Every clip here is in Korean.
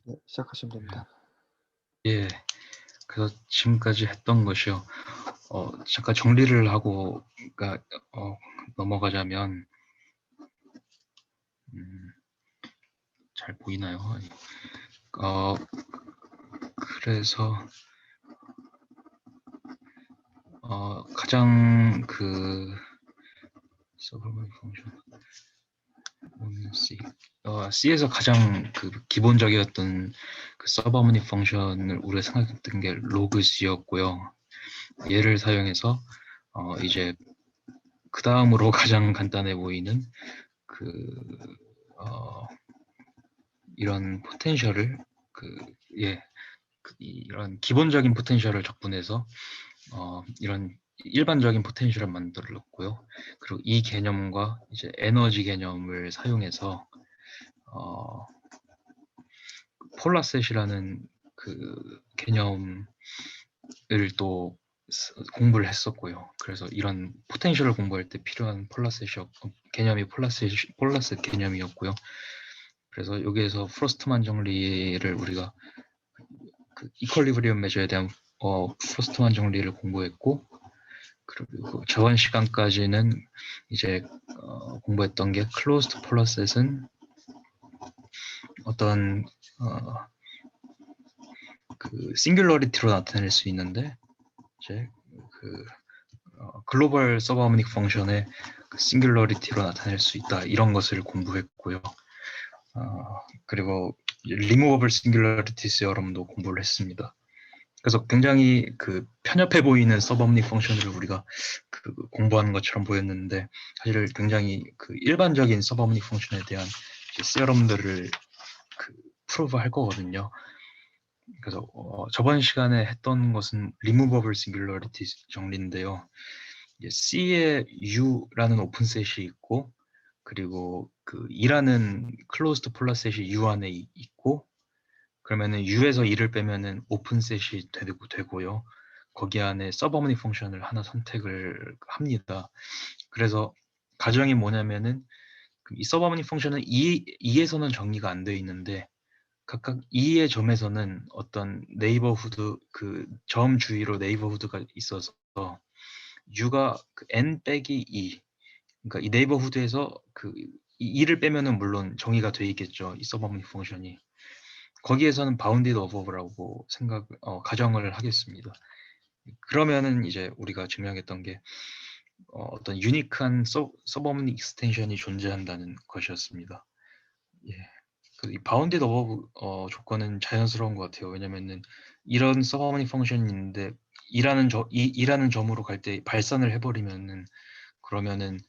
네, 시작하시면 됩니다. 예, 그래서 지금까지 했던 것이요. 잠깐 정리를 하고, 그러니까 넘어가자면, 잘 보이나요? 어, 그래서 가장 서브모니 펑션 C에서 가장 기본적이었던 서브모니 펑션을 우리가 생각했던 게 로그C였고요. 얘를 사용해서 이제 그 다음으로 가장 간단해 보이는 이런 포텐셜을 이런 기본적인 포텐셜을 적분해서 이런 일반적인 포텐셜을 만들었고요. 그리고 이 개념과 이제 에너지 개념을 사용해서 폴라셋이라는 개념을 또 공부를 했었고요. 그래서 이런 포텐셜을 공부할 때 필요한 개념이 폴라셋 개념이었고요. 그래서 여기에서 프로스트만 정리를 우리가 이퀄리브리엄 메저에 대한 프로스트만 정리를 공부했고, 그리고 저번 시간까지는 이제 공부했던 게 클로즈드 폴라셋은 어떤 싱귤러리티로 나타낼 수 있는데, 이제 글로벌 서브하모닉 펑션의 싱귤러리티로 나타낼 수 있다, 이런 것을 공부했고요. 그리고 리무버블 싱귤러리티 세어럼도 공부를 했습니다. 그래서 굉장히 편협해 보이는 서브하모닉 펑션을 우리가 공부하는 것처럼 보였는데, 사실 굉장히 일반적인 서브하모닉 펑션에 대한 세어럼들을 프루브 할 거거든요. 그래서 저번 시간에 했던 것은 리무버블 싱귤러리티 정리인데요. C에 U라는 오픈셋이 있고, 그리고 E라는 클로즈드 폴라셋이 U 안에 있고, 그러면은 U에서 E를 빼면은 오픈셋이 되고요. 거기 안에 서브하모닉 펑션을 하나 선택을 합니다. 그래서 가정이 뭐냐면은 이 서브하모닉 펑션은 E에서는 정리가 안 되어 있는데, 각각 E의 점에서는 어떤 네이버후드, 점 주위로 네이버후드가 있어서 U가 N 빼기 E, 그러니까 이 네이버후드에서 E를 빼면은 물론 정의가 돼 있겠죠, 이 서브하모닉 펑션이. 거기에서는 바운디드 어버브라고 가정을 하겠습니다. 그러면은 이제 우리가 증명했던 게 어떤 유니크한 서브하모닉 익스텐션이 존재한다는 것이었습니다. 예. 이 바운디드 어버브 조건은 자연스러운 것 같아요. 왜냐면은 이런 서브하모닉 펑션이 있는데 E라는 점으로 갈 때 발산을 해버리면은, 그러면은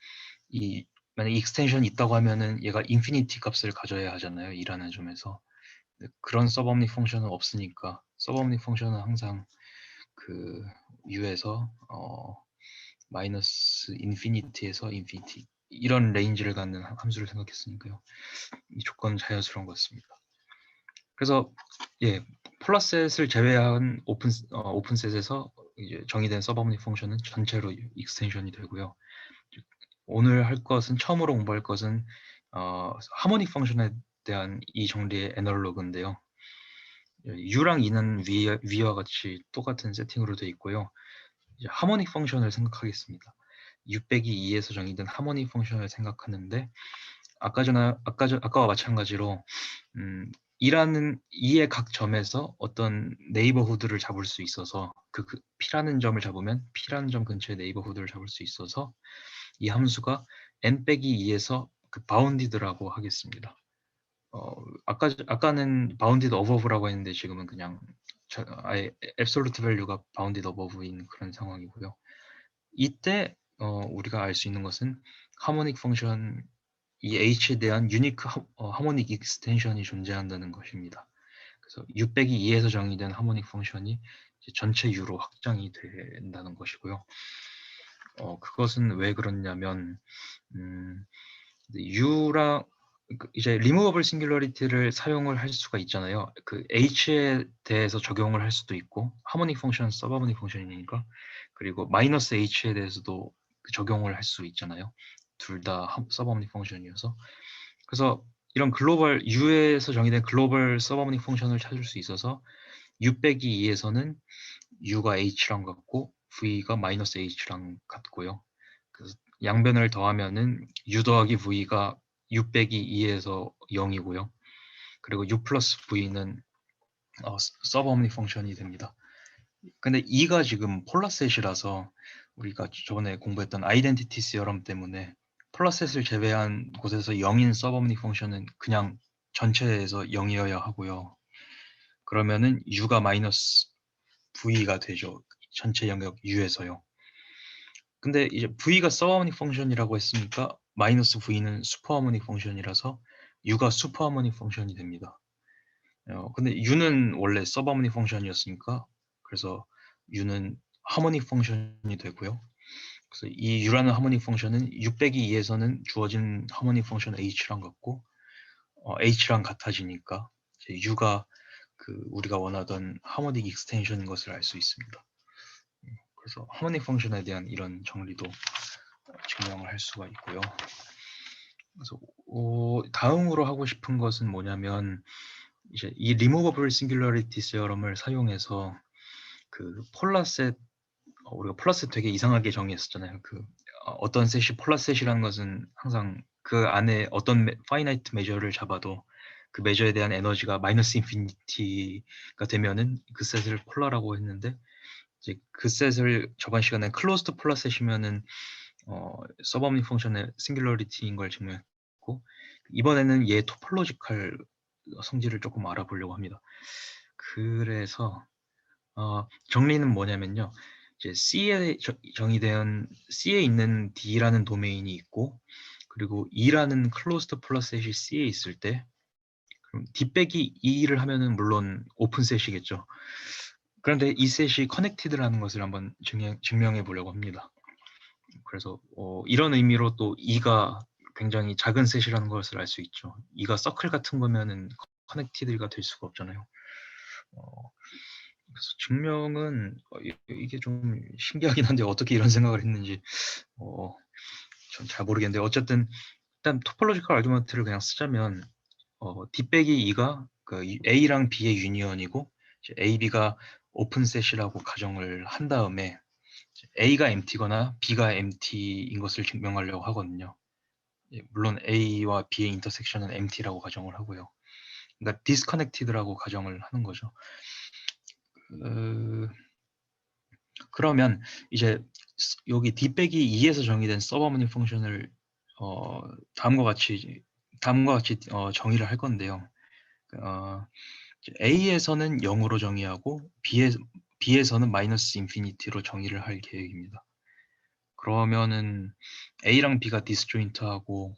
만약 익스텐션이 있다고 하면은 얘가 인피니티 값을 가져야 하잖아요, E라는 점에서. 그런 서브하모닉 펑션은 없으니까 서브하모닉 펑션은 항상 U에서 마이너스 인피니티에서 인피니티, 이런 레인지를 갖는 함수를 생각했으니까요. 이 조건은 자연스러운 것 같습니다. 그래서 폴라셋을 제외한 오픈셋에서 이제 정의된 서브하모닉 펑션은 전체로 익스텐션이 되고요. 오늘 처음으로 공부할 것은 하모닉 펑션에 대한 이 정리의 애널로그인데요. U랑 E는 위와 같이 똑같은 세팅으로 되어 있고요. 이제 하모닉 펑션을 생각하겠습니다. U 빼기 2에서 정의된 하모닉 펑션을 생각하는데, 아까와 마찬가지로 E의 각 점에서 어떤 네이버후드를 잡을 수 있어서 P라는 점을 잡으면 P라는 점 근처의 네이버후드를 잡을 수 있어서 이 함수가 N 빼기 2에서 바운디드라고 하겠습니다. 아까는 바운디드 어버브라고 했는데 지금은 그냥 아예 앱솔루트 밸류가 바운디드 어버브인 그런 상황이고요. 이때 우리가 알 수 있는 것은 하모닉 펑션 이 H에 대한 유니크 하모닉 익스텐션이 존재한다는 것입니다. 그래서 U 빼기 2에서 정의된 하모닉 펑션이 전체 U로 확장이 된다는 것이고요. 그것은 왜 그렇냐면 U랑 이제 리무버블 싱귤러리티를 사용을 할 수가 있잖아요. H에 대해서 적용을 할 수도 있고, 하모닉 펑션은 서브하모닉 펑션이니까, 그리고 마이너스 H에 대해서도 적용을 할 수 있잖아요. 둘 다 서브하모닉 펑션이어서. 그래서 이런 글로벌 U에서 정의된 글로벌 서버모닉 펑션을 찾을 수 있어서 U 빼기 2에서는 U가 H랑 같고 V가 마이너스 H랑 같고요. 그래서 양변을 더하면은 U 더하기 V가 U 빼기 2에서 0이고요. 그리고 U 플러스 V는 서버모닉 펑션이 됩니다. 근데 2가 지금 폴라셋이라서 우리가 저번에 공부했던 아이덴티티 시어럼 때문에 폴라셋을 제외한 곳에서 0인 서버모닉 펑션은 그냥 전체에서 0이어야 하고요. 그러면은 U가 마이너스 V가 되죠. 전체 영역 U에서요. 근데 이제 V가 서브하모닉 펑션이라고 했으니까 마이너스 V는 슈퍼하모닉 펑션이라서 U가 슈퍼하모닉 펑션이 됩니다. 근데 U는 원래 서브하모닉 펑션이었으니까 그래서 U는 하모닉 펑션이 되고요. 그래서 이 U라는 하모닉 펑션은 U 빼기 2에서는 주어진 하모닉 펑션 H랑 같고 H랑 같아지니까 이제 U가 그 우리가 원하던 하모닉 익스텐션인 것을 알 수 있습니다. 그래서 하모닉 펑션에 대한 이런 정리도 증명을 할 수가 있고요. 그래서 다음으로 하고 싶은 것은 뭐냐면 이제 이 removable singularity theorem을 사용해서 그 폴라셋 우리가 폴라셋 되게 이상하게 정의했었잖아요. 그 어떤 셋이 폴라셋이라는 것은 항상 그 안에 어떤 파이나이트 메저를 잡아도 그 메저에 대한 에너지가 마이너스 인피니티가 되면은 그 셋을 폴라라고 했는데 이제 그 셋을 저번 시간에 클로즈드 폴라셋이면은 서브오브닉 펑션의 싱귤러리티인 걸 증명했고 이번에는 얘 토폴로지컬 성질을 조금 알아보려고 합니다. 그래서 정리는 뭐냐면요. 이제 C에 정의된 C에 있는 D라는 도메인이 있고 그리고 E라는 클로즈드 폴라셋이 C에 있을 때 그럼 D 빼기 E를 하면은 물론 오픈 셋이겠죠. 그런데 이 셋이 커넥티드라는 것을 한번 증명해 보려고 합니다. 그래서 이런 의미로 또 2가 굉장히 작은 셋이라는 것을 알 수 있죠. 2가 서클 같은 거면은 커넥티드가 될 수가 없잖아요. 그래서 증명은 이게 좀 신기하긴 한데 어떻게 이런 생각을 했는지 전 잘 모르겠는데 어쨌든 일단 토폴로지컬 아규먼트를 그냥 쓰자면 D 빼기 2가 그 A랑 B의 유니언이고 A, B가 오픈셋이라고 가정을 한 다음에 A가 empty거나 B가 empty인 것을 증명하려고 하거든요. 물론 A와 B의 인터섹션은 empty라고 가정을 하고요. 그러니까 disconnected라고 가정을 하는 거죠. 그러면 이제 여기 D 빼기 2에서 정의된 서브하모닉 펑션을 다음과 같이 정의를 할 건데요. A에서는 0으로 정의하고 B에서는 마이너스 인피니티로 정의를 할 계획입니다. 그러면은 A랑 B가 디스조인트하고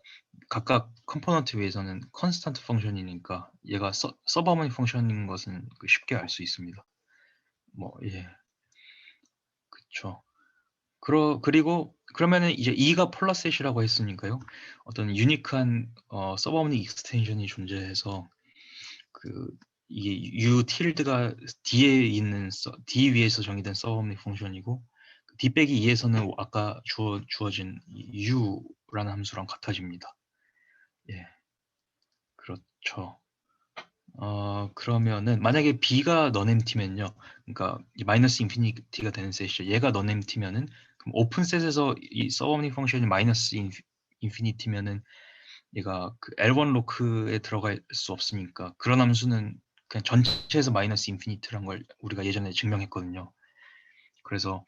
각각 컴포넌트 위에서는 컨스탄트 펑션이니까 얘가 서브하모닉 펑션인 것은 쉽게 알 수 있습니다. 예, 그쵸. 그리고 그러면은 이제 2가 폴라셋이라고 했으니까요. 어떤 유니크한 서브하모닉 익스텐션이 존재해서 이게 U 틸드가 D에 있는 D 위에서 정의된 서브하모닉 펑션이고 D 빼기 2에서는 아까 주어진 U라는 함수랑 같아집니다. 예, 그렇죠. 그러면은 만약에 B가 넌엠티면요. 그러니까 마이너스 인피니티가 되는 셋이죠. 얘가 넌엠티면은 그럼 오픈 셋에서 이 서브오브닉 펑션이 마이너스 인피니티면은 얘가 그 L1 로크에 들어갈 수 없으니까 그런 함수는 그냥 전체에서 마이너스 인피니티라는 걸 우리가 예전에 증명했거든요. 그래서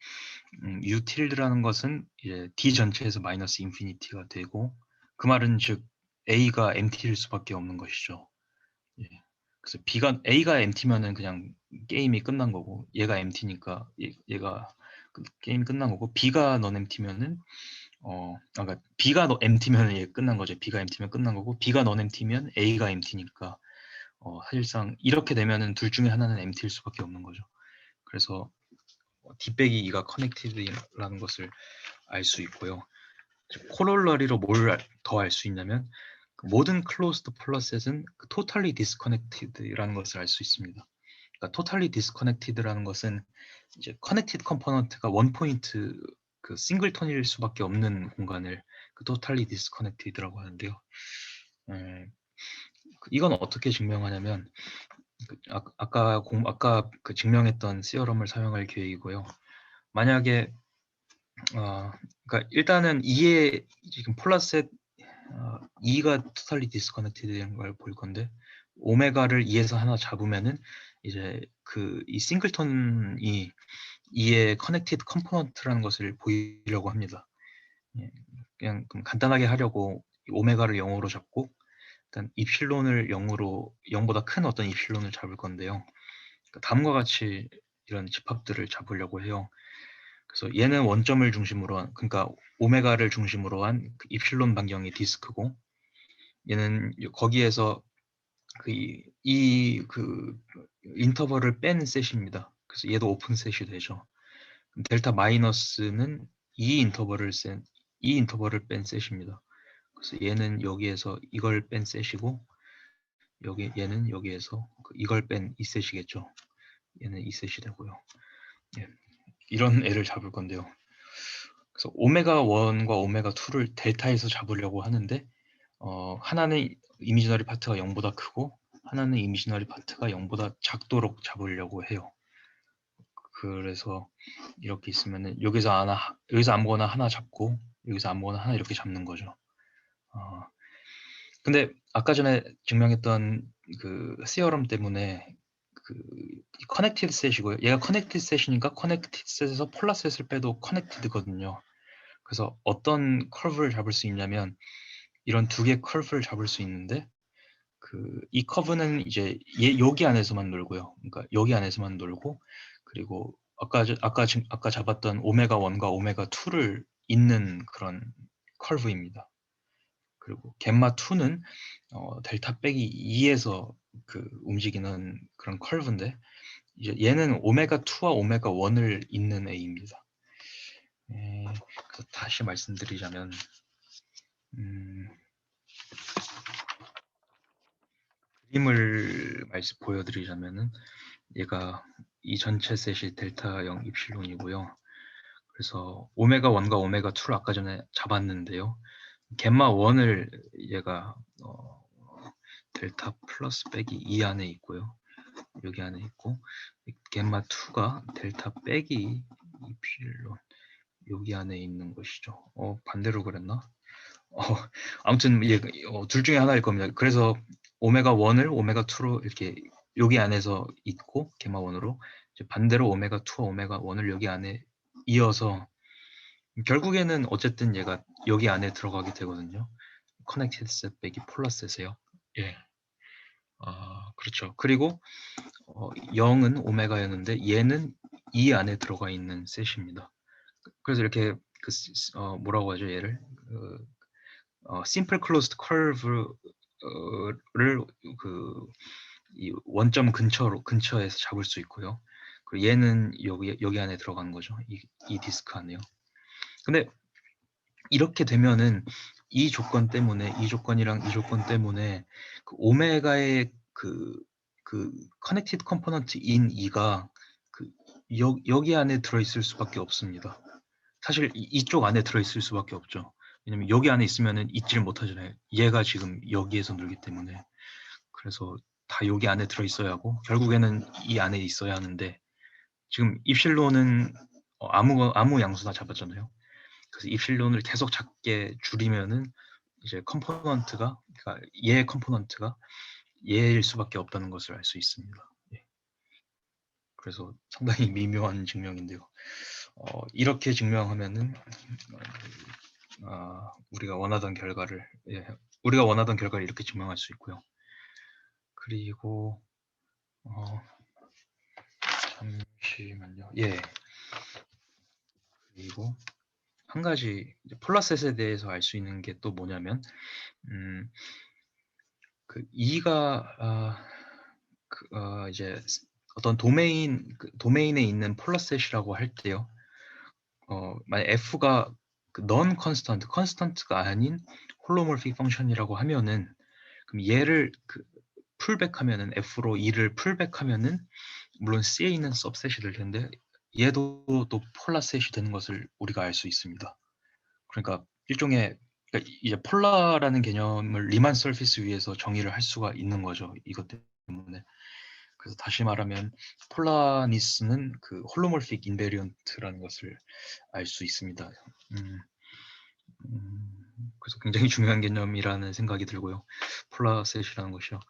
U 틸드라는 것은 이제 D 전체에서 마이너스 인피니티가 되고 그 말은 즉 A가 empty일 수밖에 없는 것이죠. 예. 그래서 A가 empty면은 그냥 게임이 끝난 거고 얘가 empty니까 얘가 게임이 끝난 거고 B가 non empty면은 그러니까 B가 empty면 얘 끝난 거죠. B가 empty면 끝난 거고 B가 non empty면 A가 empty니까 사실상 이렇게 되면은 둘 중에 하나는 empty일 수밖에 없는 거죠. 그래서 D 빼기 2가 커넥티드라는 것을 알 수 있고요. 코롤러리로 뭘 더 알 수 있냐면 모든 클로즈드 폴라셋은 totally disconnected라는 것을 알 수 있습니다. 그러니까 totally disconnected라는 것은 이제 connected 컴포넌트가 원 포인트 그 싱글턴일 수밖에 없는 공간을 totally disconnected라고 하는데요. 이건 어떻게 증명하냐면 아까 그 증명했던 시어럼을 사용할 계획이고요. 만약에 그러니까 일단은 2의 지금 폴라셋 2가 토탈리 디스커넥티드인 걸 볼 건데 오메가를 2에서 하나 잡으면은 이제 이 싱글턴이 2의 커넥티드 컴포넌트라는 것을 보이려고 합니다. 예, 그냥 간단하게 하려고 오메가를 0으로 잡고 일단 입실론을 0보다 큰 어떤 입실론을 잡을 건데요. 다음과 같이 이런 집합들을 잡으려고 해요. 그래서 얘는 원점을 중심으로 한, 그러니까 오메가를 중심으로 한 입실론 반경의 디스크고, 얘는 거기에서 인터벌을 뺀 셋입니다. 그래서 얘도 오픈 셋이 되죠. 델타 마이너스는 이 인터벌을 뺀 셋입니다. 그래서 얘는 여기에서 이걸 뺀 셋이고, 얘는 여기에서 이걸 뺀 이 셋이겠죠. 얘는 이 셋이 되고요. 예, 이런 애를 잡을 건데요. 그래서 오메가 1과 오메가 2를 델타에서 잡으려고 하는데 하나는 이미지너리 파트가 0보다 크고 하나는 이미지너리 파트가 0보다 작도록 잡으려고 해요. 그래서 이렇게 있으면은 여기서 아무거나 하나 잡고 여기서 아무거나 하나 이렇게 잡는 거죠. 근데 아까 전에 증명했던 그 시어럼 때문에 커넥티드 셋이고요. 얘가 커넥티드 셋이니까 커넥티드 셋에서 폴라 셋을 빼도 커넥티드거든요. 그래서 어떤 커브를 잡을 수 있냐면 이런 두 개의 커브를 잡을 수 있는데 이 커브는 이제 여기 안에서만 놀고요. 그러니까 여기 안에서만 놀고 그리고 아까 잡았던 오메가 1과 오메가 2를 잇는 그런 커브입니다. 그리고 겜마 2는 델타 빼기 2에서 움직이는 그런 커브인데 이제 얘는 오메가 2와 오메가 1을 잇는 A입니다. 그래서 다시 말씀드리자면 그림을 보여드리자면은 얘가 이 전체 셋이 델타 0 입실론이고요. 그래서 오메가 1과 오메가 2를 아까 전에 잡았는데요. 겜마 1을 얘가 델타 플러스 빼기 2 안에 있고요. 여기 안에 있고 겜마 2가 델타 빼기 입실론 여기 안에 있는 것이죠. 반대로 그랬나? 아무튼 둘 중에 하나일 겁니다. 그래서 오메가 1을 오메가 2로 이렇게 여기 안에서 있고 게마 1으로 반대로 오메가 2와 오메가 1을 여기 안에 이어서 결국에는 어쨌든 얘가 여기 안에 들어가게 되거든요. 커넥티드 셋 빼기 폴라 셋이에요. 예. 그렇죠. 그리고 0은 오메가였는데 얘는 이 안에 들어가 있는 셋입니다. 그래서 이렇게 뭐라고 하죠 얘를 심플 클로즈드 커브를 이 원점 근처에서 잡을 수 있고요. 그리고 얘는 여기 안에 들어가는 거죠. 이 디스크 안에요. 근데 이렇게 되면은 이 조건이랑 이 조건 때문에 오메가의 커넥티드 컴포넌트인 2가 여기 안에 들어있을 수밖에 없습니다. 사실 이쪽 안에 들어있을 수밖에 없죠. 왜냐면 여기 안에 있으면은 있지를 못하잖아요. 얘가 지금 여기에서 놀기 때문에. 그래서 다 여기 안에 들어있어야 하고 결국에는 이 안에 있어야 하는데 지금 입실론은 아무 양수나 잡았잖아요. 그래서 입실론을 계속 작게 줄이면은 이제 그러니까 얘의 컴포넌트가 얘일 수밖에 없다는 것을 알 수 있습니다. 예. 그래서 상당히 미묘한 증명인데요. 이렇게 증명하면은 우리가 원하던 결과를 이렇게 증명할 수 있고요. 그리고 잠시만요. 예. 그리고 한 가지 폴라셋에 대해서 알 수 있는 게 또 뭐냐면 2가 이제 어떤 도메인에 있는 폴라셋이라고 할 때요. 만약 f가 non 컨스턴트가 아닌 홀로몰픽 펑션이라고 하면은 그럼 얘를 풀백하면은 f로 2를 풀백하면은 물론 C에 있는 सब셋이 될 텐데 얘도 또 폴라셋이 되는 것을 우리가 알 수 있습니다. 그러니까 일종의 그러니까 이제 폴라라는 개념을 리만 서피스 위에서 정의를 할 수가 있는 거죠. 이것 때문에. 그래서 다시 말하면 폴라니스는 그 홀로몰픽 인베리언트라는 것을 알 수 있습니다. 그래서 굉장히 중요한 개념이라는 생각이 들고요. 폴라셋이라는 것이요.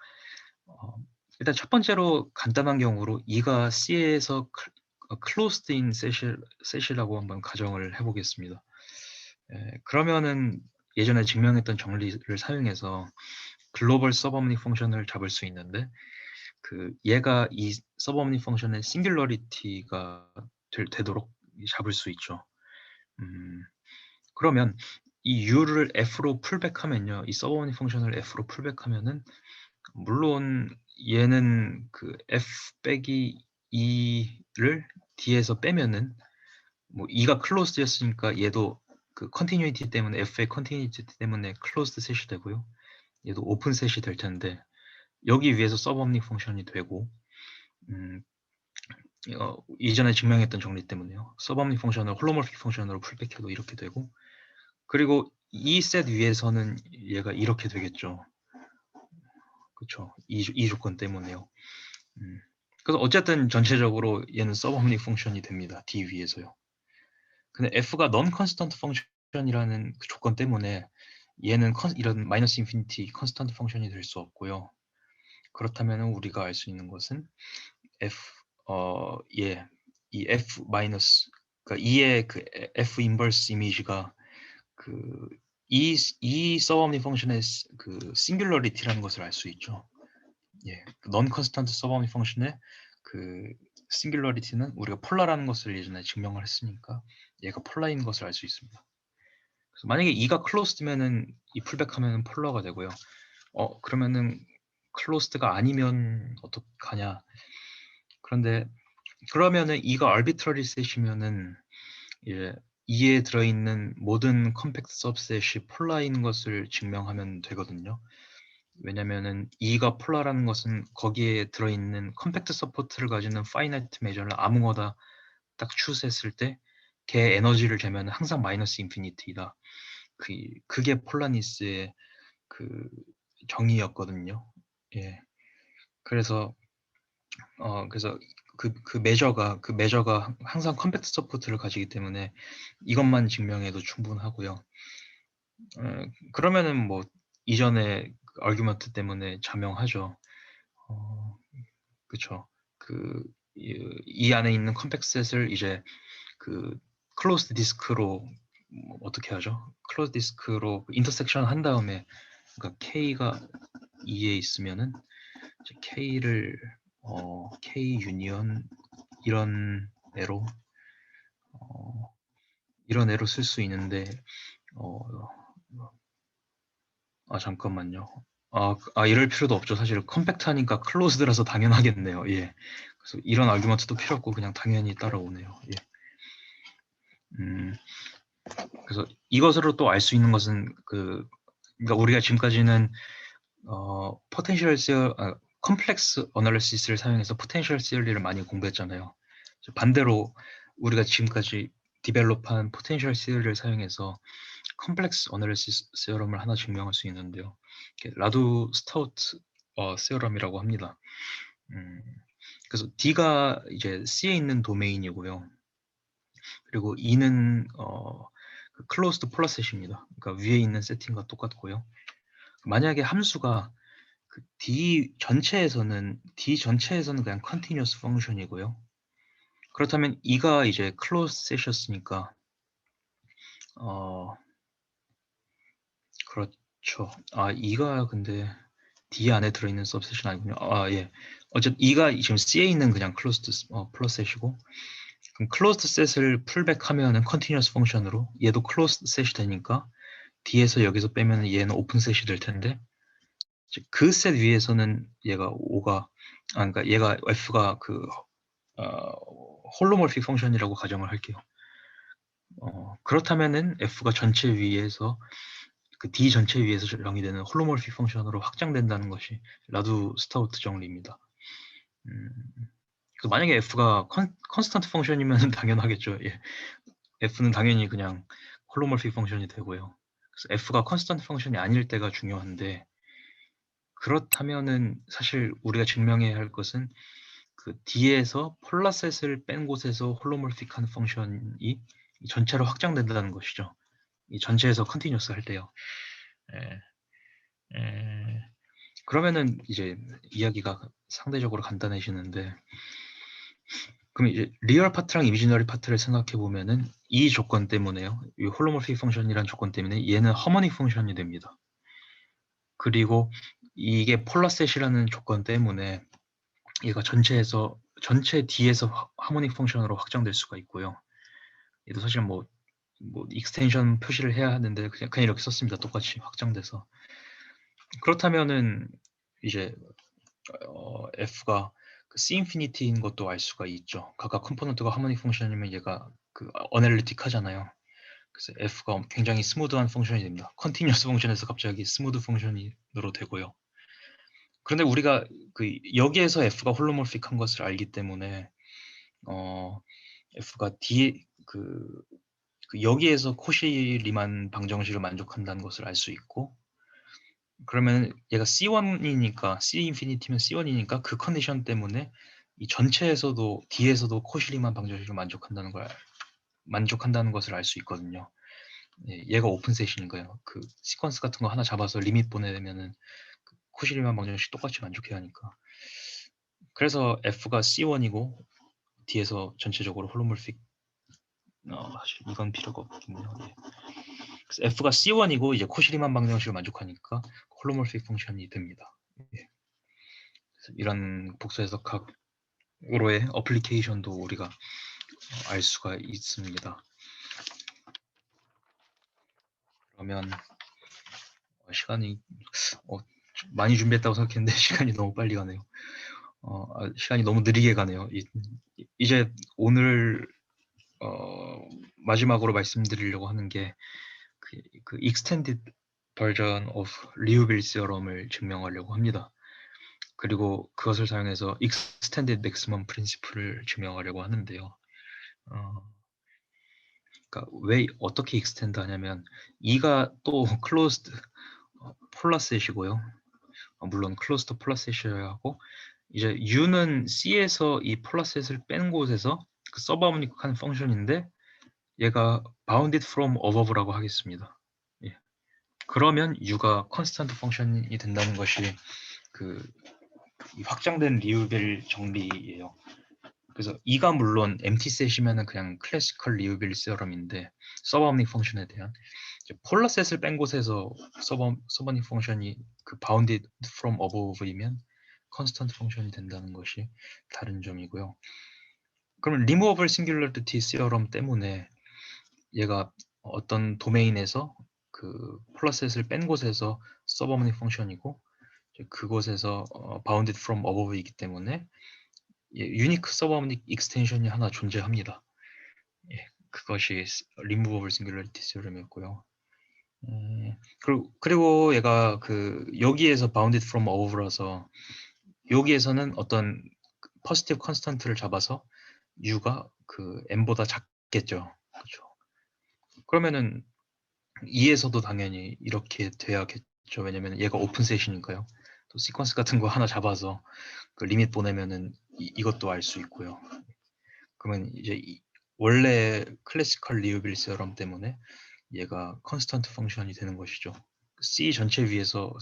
일단 첫 번째로 간단한 경우로 E가 C에서 closed in 셋이라고 한번 가정을 해보겠습니다. 그러면은 예전에 증명했던 정리를 사용해서 글로벌 서브옴닉 펑션을 잡을 수 있는데 얘가 이 서브옴닉 펑션의 싱귤러리티가 되도록 잡을 수 있죠. 그러면 이 U를 F로 풀백하면요. 이 서브옴닉 펑션을 F로 풀백하면은 물론 얘는 그 F 빼기 2를 D에서 빼면은 뭐 E가 클로즈였으니까 얘도 그 컨티뉴이티 때문에 F의 컨티뉴이티 때문에 클로즈드 셋이 되고요. 얘도 오픈 셋이 될 텐데 여기 위해서 서브옴닉 펑션이 되고 이전에 증명했던 정리 때문에요. 서브옴닉 펑션을 홀로몰픽 펑션으로 풀백해도 이렇게 되고 그리고 이 셋 위에서는 얘가 이렇게 되겠죠. 그렇죠. 이 조건 때문에요. 그래서 어쨌든 전체적으로 얘는 서브옴닉 펑션이 됩니다. D 위에서요. 근데 F가 non constant 펑션이라는 그 조건 때문에 얘는 이런 마이너스 인피니티 컨스턴트 펑션이 될 수 없고요. 그렇다면 우리가 알 수 있는 것은 이 F 마이너스 그러니까 E의 그 F 인버스 이미지가 이 서브옴닉 펑션의 그 싱귤러리티라는 것을 알 수 있죠. non constant 서브옴닉 펑션의 그 싱귤러리티는 우리가 폴라라는 것을 예전에 증명을 했으니까 얘가 폴라인 것을 알 수 있습니다. 그래서 만약에 E가 클로스드면은 이 풀백하면은 폴라가 되고요. 그러면은 클로스드가 아니면 어떡하냐? 그런데 그러면은 E가 arbitrary 셋이면은 E에 들어있는 모든 컴팩트 सब셋이 폴라인 것을 증명하면 되거든요. 왜냐면은 E가 폴라라는 것은 거기에 들어있는 컴팩트 서포트를 가지는 파이나이트 메저를 아무거나 딱 추스했을 때 걔 에너지를 재면 항상 마이너스 인피니티이다. 그게 폴라니스의 그 정의였거든요. 예. 그래서 그 매저가 항상 컴팩트 서포트를 가지기 때문에 이것만 증명해도 충분하고요. 그러면은 뭐 이전에 아규먼트 때문에 자명하죠. 그쵸. 이 안에 있는 컴팩트 셋을 이제 클로즈 디스크로 어떻게 하죠? 클로즈 디스크로 인터섹션 한 다음에 그러니까 K가 2에 있으면은 이제 K를 K 유니언 이런 애로 쓸 수 있는데 잠깐만요. 이럴 필요도 없죠. 사실 컴팩트하니까 클로즈드라서 당연하겠네요. 예. 그래서 이런 아규먼트도 필요 없고 그냥 당연히 따라오네요. 예. 그래서 이것으로 또 알 수 있는 것은 그러니까 우리가 지금까지는 포텐셜 컴플렉스 어널리시스를 사용해서 포텐셜 시어리를 많이 공부했잖아요. 반대로 우리가 지금까지 디벨롭한 포텐셜 시어리를 사용해서 컴플렉스 어널리시스 세어럼을 하나 증명할 수 있는데요. 라두 스타우트 세어럼이라고 합니다. 그래서 D가 이제 C에 있는 도메인이고요. 그리고 E는 클로스드 폴라셋입니다. 그러니까 위에 있는 세팅과 똑같고요. 만약에 함수가 D 전체에서는 그냥 컨티뉴어스 펑션이고요. 그렇다면 E가 이제 클로즈 셋이었으니까 그렇죠. E가 근데 D 안에 들어있는 서브셋은 아니군요. 예. 어쨌든 E가 지금 C에 있는 그냥 클로즈드 플러셋이고 그럼 클로즈드 셋을 풀백하면은 컨티뉴어스 펑션으로 얘도 클로즈드 셋이 되니까 D에서 여기서 빼면 얘는 오픈 셋이 될 텐데 그 셋 위에서는 얘가 5가 그러니까 얘가 F가 홀로몰픽 펑션이라고 가정을 할게요. 그렇다면은 F가 전체 위에서 D 전체 위에서 정의되는 홀로몰픽 펑션으로 확장된다는 것이 라두 스타우트 정리입니다. 만약에 F가 컨스턴트 펑션이면 당연하겠죠. 예. F는 당연히 그냥 홀로몰픽 펑션이 되고요. 그래서 f가 컨스턴트 펑션이 아닐 때가 중요한데, 그렇다면은 사실 우리가 증명해야 할 것은 그 D에서 폴라셋을 뺀 곳에서 홀로몰픽한 펑션이 전체로 확장된다는 것이죠. 이 전체에서 컨티뉴어스 할 때요. 에, 그러면은 이제 이야기가 상대적으로 간단해지는데, 그럼 이제 리얼 파트랑 이미지너리 파트를 생각해 보면은 이 조건 때문에요. 이 홀로몰픽 펑션이라는 조건 때문에 얘는 허머닉 펑션이 됩니다. 그리고 이게 폴라셋이라는 조건 때문에 얘가 전체 D에서 하모닉 펑션으로 확장될 수가 있고요. 얘도 사실 뭐 익스텐션 표시를 해야 하는데 그냥 이렇게 썼습니다. 똑같이 확장돼서. 그렇다면은 이제 f가 그 C 인피니티인 것도 알 수가 있죠. 각각 컴포넌트가 하모닉 펑션이면 얘가 그 어널리틱하잖아요. 그래서 f가 굉장히 스무드한 펑션이 됩니다. 컨티뉴어스 펑션에서 갑자기 스무드 펑션으로 되고요. 그런데 우리가 그 여기에서 f가 홀로몰픽한 것을 알기 때문에 f가 D 그 여기에서 코시 리만 방정식을 만족한다는 것을 알 수 있고, 그러면 얘가 C1이니까 C 인피니티면 C1이니까 그 컨디션 때문에 이 전체에서도 D에서도 코시 리만 방정식을 만족한다는 것을 알 수 있거든요. 예, 얘가 오픈셋이니까요. 그 시퀀스 같은 거 하나 잡아서 리밋 보내면은 그 코시 리만 방정식 똑같이 만족해야 하니까. 그래서 f가 C1이고 D에서 전체적으로 홀로몰픽 사실 이건 필요가 없겠네요. 예. 그래서 f가 C1이고 이제 코시리만 방정식을 만족하니까 홀로몰픽 펑션이 됩니다. 예. 이런 복수 해석학으로의 어플리케이션도 우리가 알 수가 있습니다. 그러면 시간이 많이 준비했다고 생각했는데 시간이 너무 빨리 가네요. 시간이 너무 느리게 가네요. 이제 오늘 마지막으로 말씀드리려고 하는 게 그 extended version of Liouville theorem을 증명하려고 합니다. 그리고 그것을 사용해서 extended maximum principle을 증명하려고 하는데요. 그러니까 왜 어떻게 extend 하냐면 E가 또 closed 폴라셋이고요. 물론 closed 폴라셋이어야 하고, 이제 U는 C에서 이 폴라셋을 뺀 곳에서 그 서브하모닉한 펑션인데 얘가 bounded from above라고 하겠습니다. 예. 그러면 U가 컨스턴트 펑션이 된다는 것이 이 확장된 리우빌 정리예요. 그래서 E가 물론 empty set이면은 그냥 클래시컬 리우빌 세럼인데 서브하모닉 펑션에 대한 폴라셋을 뺀 곳에서 서브하모닉 펑션이 그 bounded from above이면 컨스턴트 펑션이 된다는 것이 다른 점이고요. 그러면 removable singularity theorem 때문에 얘가 어떤 도메인에서 그 폴라셋을 뺀 곳에서 서브하모닉 펑션이고 그곳에서 bounded from above이기 때문에 유니크 서브하모닉 익스텐션이 하나 존재합니다. 예, 그것이 removable singularity theorem이었고요. 그리고 얘가 여기에서 bounded from above라서 여기에서는 어떤 positive constant를 잡아서 u가 m보다 작겠죠. 그렇죠. 그러면은 2에서도 당연히 이렇게 돼야겠죠. 왜냐면 얘가 오픈셋이니까요. 또 시퀀스 같은 거 하나 잡아서 그 리밋 보내면은 이것도 알 수 있고요. 그러면 이제 원래 클래시컬 리우빌 세럼 때문에 얘가 컨스턴트 펑션이 되는 것이죠. C 전체 위에서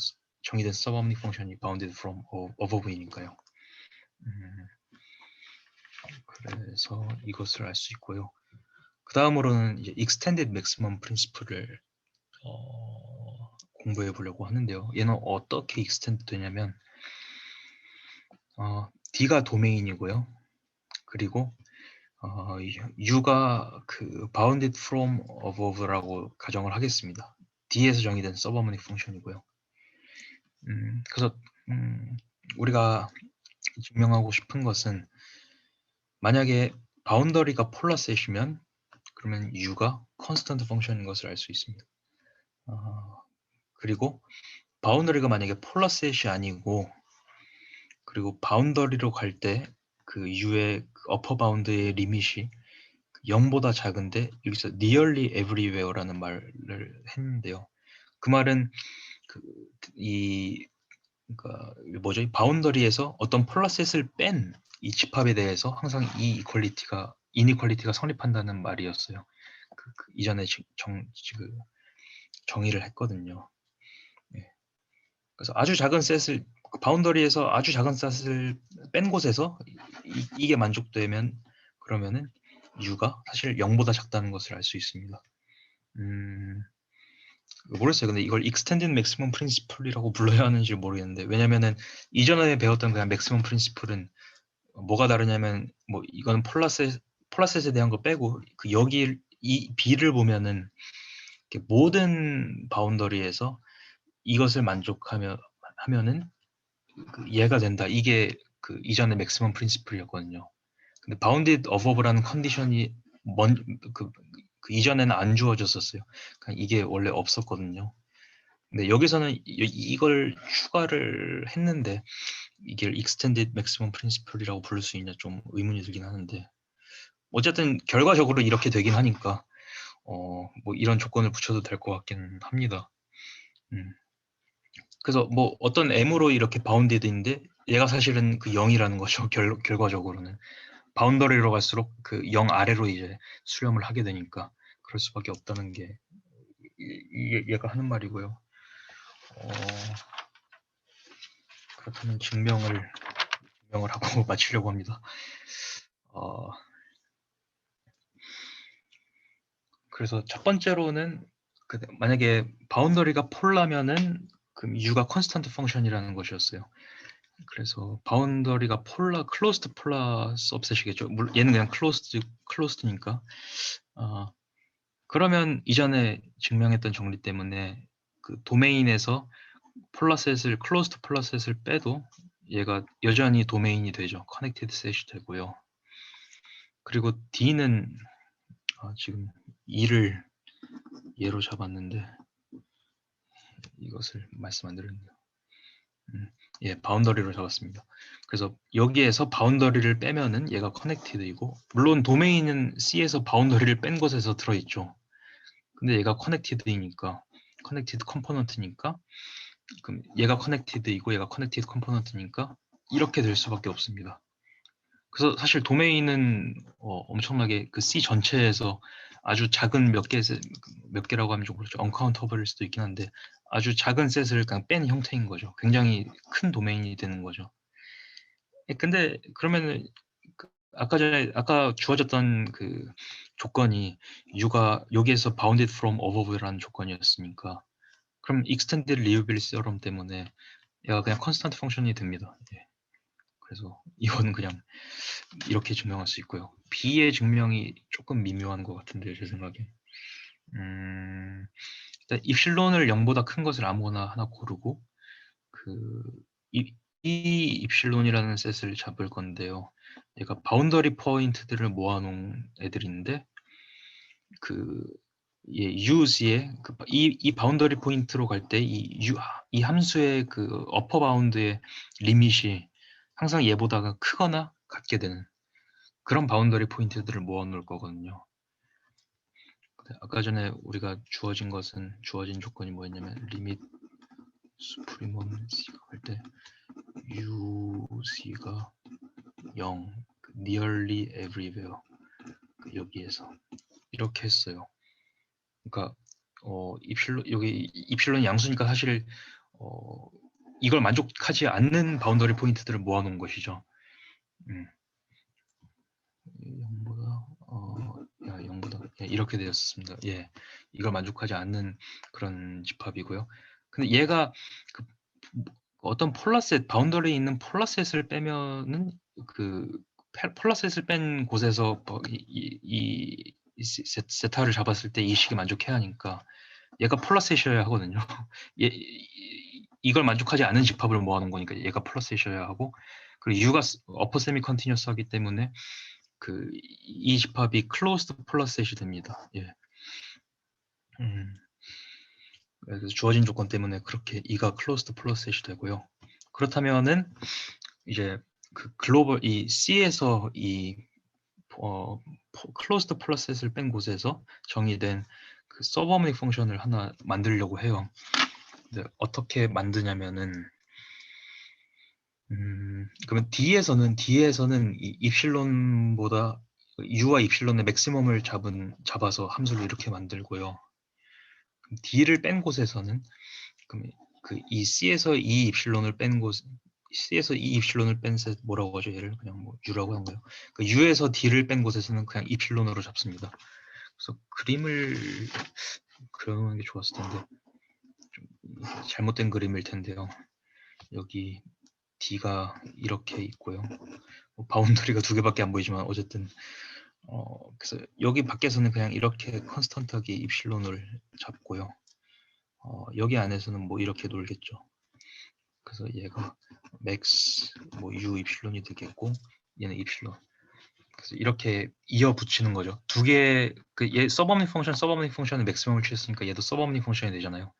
정의된 서브하모닉 펑션이 bounded from above이니까요. 그래서 이것을 알 수 있고요. 그 다음으로는 이제 extended maximum principle을 공부해 보려고 하는데요. 얘는 어떻게 extend 되냐면 D가 도메인이고요. 그리고 U가 bounded from above라고 가정을 하겠습니다. D에서 정의된 서브하모닉 펑션이고요. 그래서 우리가 증명하고 싶은 것은 만약에 바운더리가 폴라셋이면 그러면 U가 컨스턴트 펑션인 것을 알 수 있습니다. 그리고 바운더리가 만약에 폴라셋이 아니고 그리고 바운더리로 갈 때 그 U의 어퍼 바운드의 리밋이 0보다 작은데 여기서 nearly everywhere라는 말을 했는데요. 그 말은 이 그러니까 뭐죠? 이 바운더리에서 어떤 폴라셋을 뺀 이 집합에 대해서 항상 이 이니퀄리티가 성립한다는 말이었어요. 이전에 정의를 했거든요. 예. 그래서 아주 작은 셋을 바운더리에서 아주 작은 셋을 뺀 곳에서 이게 만족되면 그러면은 U가 사실 0보다 작다는 것을 알 수 있습니다. 모르겠어요. 근데 이걸 Extended Maximum Principle이라고 불러야 하는지 모르겠는데, 왜냐면은 이전에 배웠던 그냥 Maximum Principle은 뭐가 다르냐면, 뭐 이건 폴라셋에 대한 거 빼고 여기 이 B를 보면은 모든 바운더리에서 이것을 만족하면은 얘가 된다. 이게 이전에 Maximum Principle이었거든요. 근데 Bounded Above라는 컨디션이 그 이전에는 안 주어졌었어요. 그러니까 이게 원래 없었거든요. 근데 여기서는 이걸 추가를 했는데 이게 Extended Maximum Principle이라고 부를 수 있냐 좀 의문이 들긴 하는데, 어쨌든 결과적으로 이렇게 되긴 하니까 뭐 이런 조건을 붙여도 될 것 같긴 합니다. 그래서 뭐 어떤 M으로 이렇게 바운디드인데 얘가 사실은 0이라는 거죠. 결과적으로는 바운더리로 갈수록 0 아래로 이제 수렴을 하게 되니까 그럴 수밖에 없다는 게 얘가 하는 말이고요. 그렇다면 증명을 하고 마치려고 합니다. 그래서 첫 번째로는 만약에 바운더리가 폴라면은 그럼 U가 컨스턴트 펑션이라는 것이었어요. 그래서 바운더리가 클로스드 폴라 सब셋이겠죠. 얘는 그냥 클로스드니까. 그러면 이전에 증명했던 정리 때문에 도메인에서 클로스드 폴라셋을 빼도 얘가 여전히 도메인이 되죠. 커넥티드 셋이 되고요. 그리고 D는 지금 2를 예로 잡았는데 이것을 말씀 안 드렸네요. 예, 바운더리로 잡았습니다. 그래서 여기에서 바운더리를 빼면은 얘가 커넥티드이고, 물론 도메인은 C에서 바운더리를 뺀 곳에서 들어있죠. 근데 얘가 커넥티드이니까, 커넥티드 컴포넌트니까, 그럼 얘가 커넥티드이고 얘가 커넥티드 컴포넌트니까 이렇게 될 수밖에 없습니다. 그래서 사실 도메인은 엄청나게 C 전체에서 아주 작은 몇 개라고 하면 좀 그렇죠. 언카운터블일 수도 있긴 한데 아주 작은 셋을 그냥 뺀 형태인 거죠. 굉장히 큰 도메인이 되는 거죠. 근데 그러면은 아까 주어졌던 조건이 U가 여기에서 bounded from above라는 조건이었으니까, 그럼 extended reusability theorem 때문에 얘가 그냥 컨스턴트 펑션이 됩니다. 예. 그래서 이거는 그냥 이렇게 증명할 수 있고요. B의 증명이 조금 미묘한 것 같은데요, 제 생각에. 일단 입실론을 0보다 큰 것을 아무거나 하나 고르고 이 입실론이라는 셋을 잡을 건데요. 얘가 바운더리 포인트들을 모아놓은 애들인데 U의 이 바운더리 포인트로 갈 때 이 함수의 어퍼 바운드의 리밋이 항상 얘보다가 크거나 같게 되는 그런 바운더리 포인트들을 모아놓을 거거든요. 아까 전에 우리가 주어진 조건이 뭐였냐면 리밋 수프리멈 C가 갈 때 UC가 0, nearly everywhere 여기에서 이렇게 했어요. 그러니까 여기 입실론이 양수니까 사실 이걸 만족하지 않는 바운더리 포인트들을 모아놓은 것이죠. 0보다 이렇게 되었습니다. 예, 이걸 만족하지 않는 그런 집합이고요. 근데 얘가 어떤 바운더리에 있는 폴라셋을 빼면은 폴라셋을 뺀 곳에서 이 세타를 잡았을 때 이 식이 만족해야 하니까 얘가 폴라셋이어야 하거든요. 이걸 만족하지 않은 집합을 모아놓은 거니까 얘가 폴라셋이어야 하고, 그리고 U가 어퍼 세미 컨티뉴어스하기 때문에 이 집합이 클로스드 폴라셋이 됩니다. 예. 그래서 주어진 조건 때문에 그렇게 이가 클로스드 폴라셋이 되고요. 그렇다면은 이제 이 C에서 이 클로스드 폴라셋을 뺀 곳에서 정의된 그 서브오브젝트 펑션을 하나 만들려고 해요. 근데 어떻게 만드냐면은 그러면 D에서는 이 입실론보다 U와 입실론의 맥시멈을 잡아서 함수를 이렇게 만들고요. 그럼 D를 뺀 곳에서는 그럼 이 C에서 이 입실론을 뺀 곳, C에서 이 입실론을 뺀 셋 뭐라고 하죠? 얘를 그냥 뭐 U라고 한 거예요. 그 U에서 D를 뺀 곳에서는 그냥 입실론으로 잡습니다. 그래서 그림을 그려놓는 게 좋았을 텐데 좀 잘못된 그림일 텐데요. 여기 D가 이렇게 있고요. 뭐 바운더리가 두 개밖에 안 보이지만 어쨌든 그래서 여기 밖에서는 그냥 이렇게 컨스턴트하게 입실론을 잡고요. 여기 안에서는 뭐 이렇게 놀겠죠. 그래서 얘가 맥스 뭐 U 입실론이 되겠고 얘는 입실론. 그래서 이렇게 이어 붙이는 거죠. 두 개 얘 서브오브젝트 펑션은 맥시멈을 취했으니까 얘도 서브오브젝트 펑션이 되잖아요.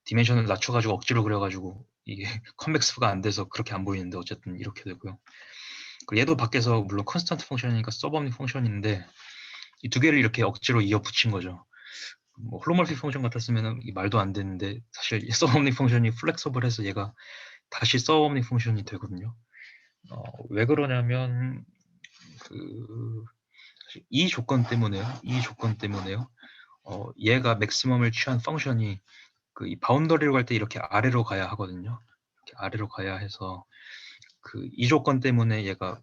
디멘션을 낮춰가지고 억지로 그려가지고 이게 컨벡스가 안 돼서 그렇게 안 보이는데 어쨌든 이렇게 되고요. 그리고 얘도 밖에서 물론 컨스턴트 펑션이니까 서브오브젝트 펑션인데 이 두 개를 이렇게 억지로 이어 붙인 거죠. 뭐 홀로몰픽 펑션 같았으면 말도 안 되는데 사실 서브오브젝트 펑션이 플렉서블해서 얘가 다시 서브오브젝트 펑션이 되거든요. 왜 그러냐면 이 조건 때문에요. 얘가 맥시멈을 취한 펑션이 이 바운더리로 갈 때 이렇게 아래로 가야 하거든요. 이렇게 아래로 가야 해서 이 조건 때문에 얘가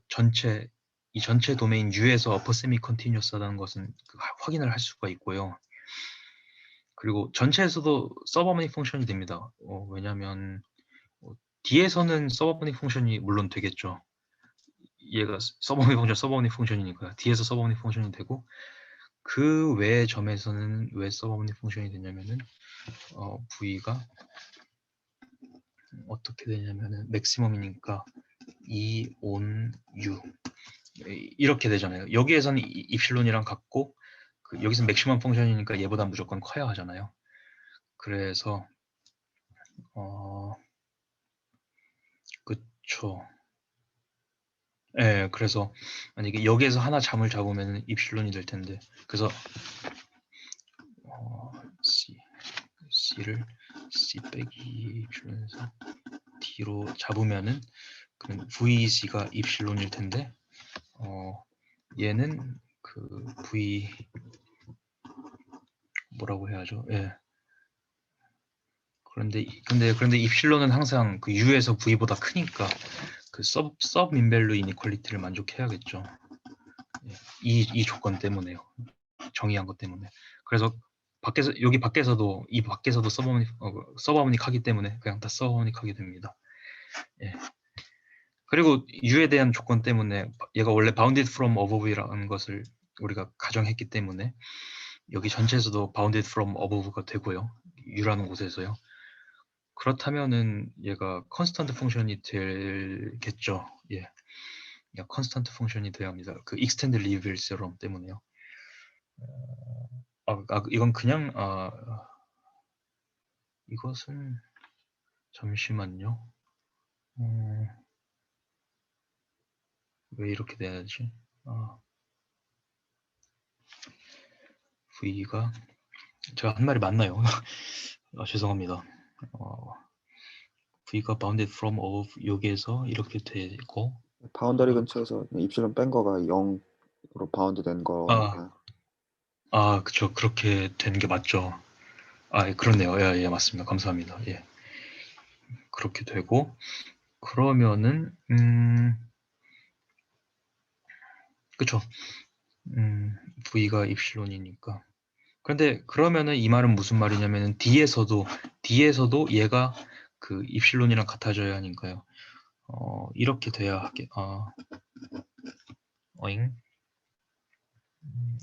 이 전체 도메인 U에서 어퍼 세미 컨티뉴어스하다는 것은 확인을 할 수가 있고요. 그리고 전체에서도 서브오브젝트 펑션이 됩니다. 왜냐하면 D에서는 서브오브젝트 펑션이 물론 되겠죠. 얘가 서브오브젝트 펑션이니까 D에서 서브오브젝트 펑션이 되고 그 외의 점에서는 왜 서브오브젝트 펑션이 되냐면은 V가 어떻게 되냐면은 맥시멈이니까 E on U 이렇게 되잖아요. 여기에서는 입실론이랑 같고 여기서 맥시멈 펑션이니까 얘보다 무조건 커야 하잖아요. 그래서 그쵸. 예, 그래서 만약에 여기에서 하나 잠을 잡으면 입실론이 될 텐데 그래서 C를 C 빼기 입실론에서 D로 잡으면은 그럼 VC가 입실론일 텐데 얘는 V 뭐라고 해야죠? 예. 그런데 입실론은 항상 U에서 V보다 크니까 서브 민밸류 이니퀄리티를 만족해야겠죠. 예. 이 조건 때문에요. 정의한 것 때문에. 그래서 여기 밖에서도 서브오브닉 하기 때문에 그냥 다 서브오브닉 하게 됩니다. 예. 그리고 U에 대한 조건 때문에 얘가 원래 bounded from above이라는 것을 우리가 가정했기 때문에 여기 전체에서도 bounded from above가 되고요. U라는 곳에서요. 그렇다면은 얘가 컨스턴트 펑션이 되겠죠. 예. 컨스턴트 펑션이 되어야 합니다. extend 리빌 세럼 때문에요. 이건 그냥 이것은 잠시만요. 왜 이렇게 돼야지? V가 제가 한 말이 맞나요? 죄송합니다. V가 bounded from of 여기에서 이렇게 되고 바운더리 근처에서 입실론 뺀 거가 0으로 바운드 된 거니까. 그쵸. 그렇게 된 게 맞죠. 그렇네요. 예, 맞습니다. 감사합니다. 예. 그렇게 되고 그러면은 그쵸. V가 입실론이니까. 그런데 그러면은 이 말은 무슨 말이냐면은 D에서도 얘가 입실론이랑 같아져야 하니까요. 이렇게 돼야 하게. 어잉?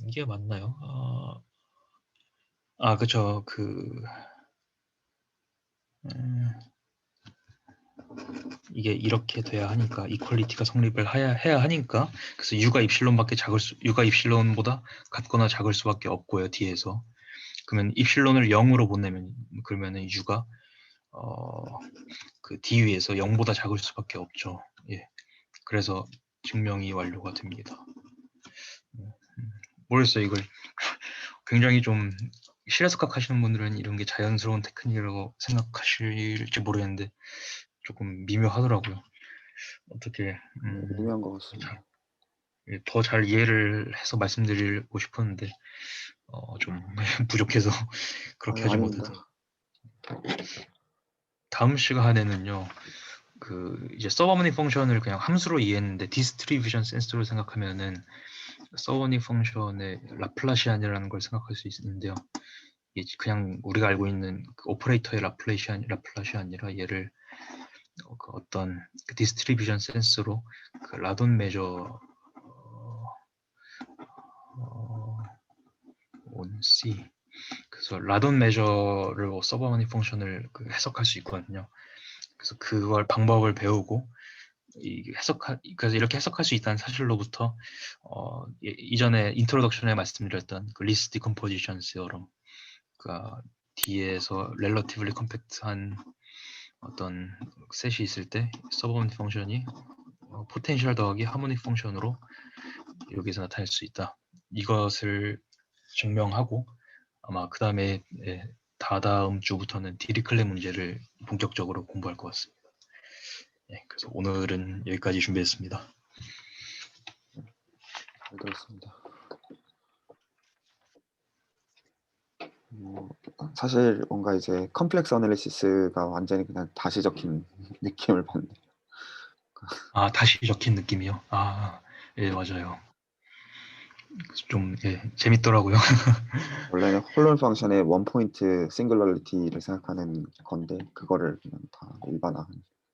이게 맞나요? 그쵸. 이게 이렇게 돼야 하니까 이퀄리티가 성립을 해야 하니까 그래서 U가 입실론보다 같거나 작을 수밖에 없고요. D에서 그러면 입실론을 0으로 보내면 그러면은 U가 D 위에서 0보다 작을 수밖에 없죠. 예. 그래서 증명이 완료가 됩니다. 모르겠어요. 이걸 굉장히 좀 실내석학 하시는 분들은 이런 게 자연스러운 테크닉이라고 생각하실지 모르겠는데 조금 미묘하더라고요. 어떻게 미묘한 것 같습니다. 더 잘 이해를 해서 말씀드리고 싶었는데 좀 부족해서 그렇게 하지 아닙니다. 못해서. 다음 시간에는요. 이제 서버머니 펑션을 그냥 함수로 이해했는데 디스트리뷰션 센스로 생각하면은 서버머니 펑션의 라플라시안이라는 걸 생각할 수 있는데요. 이게 그냥 우리가 알고 있는 그 오퍼레이터의 라플라시안이 아니라 얘를 어떤 디스트리뷰션 센스로 그 라돈 메저 on C 그래서 라돈 메저로 서버머니 펑션을 해석할 수 있거든요. 그래서 그걸 방법을 배우고 그래서 이렇게 해석할 수 있다는 사실로부터 이전에 인트로덕션에 말씀드렸던 그 리스 디컴포지션 시어럼, 그러니까 D에서 렐러티블리 컴팩트한 어떤 셋이 있을 때 서버머니 펑션이 포텐셜 더하기 하모닉 펑션으로 여기서 나타낼 수 있다. 이것을 증명하고 아마 그 다음에 다다음 주부터는 디리클레 문제를 본격적으로 공부할 것 같습니다. 그래서 오늘은 여기까지 준비했습니다. 잘 들었습니다. 사실 뭔가 이제 컴플렉스 어널리시스가 완전히 그냥 다시 적힌 느낌을 받는데. 아, 다시 적힌 느낌이요? 아, 예, 맞아요. 좀 재밌더라고요. 원래는 홀론 펑션의 원 포인트 싱글러리티를 생각하는 건데 그거를 그냥 다 일반화한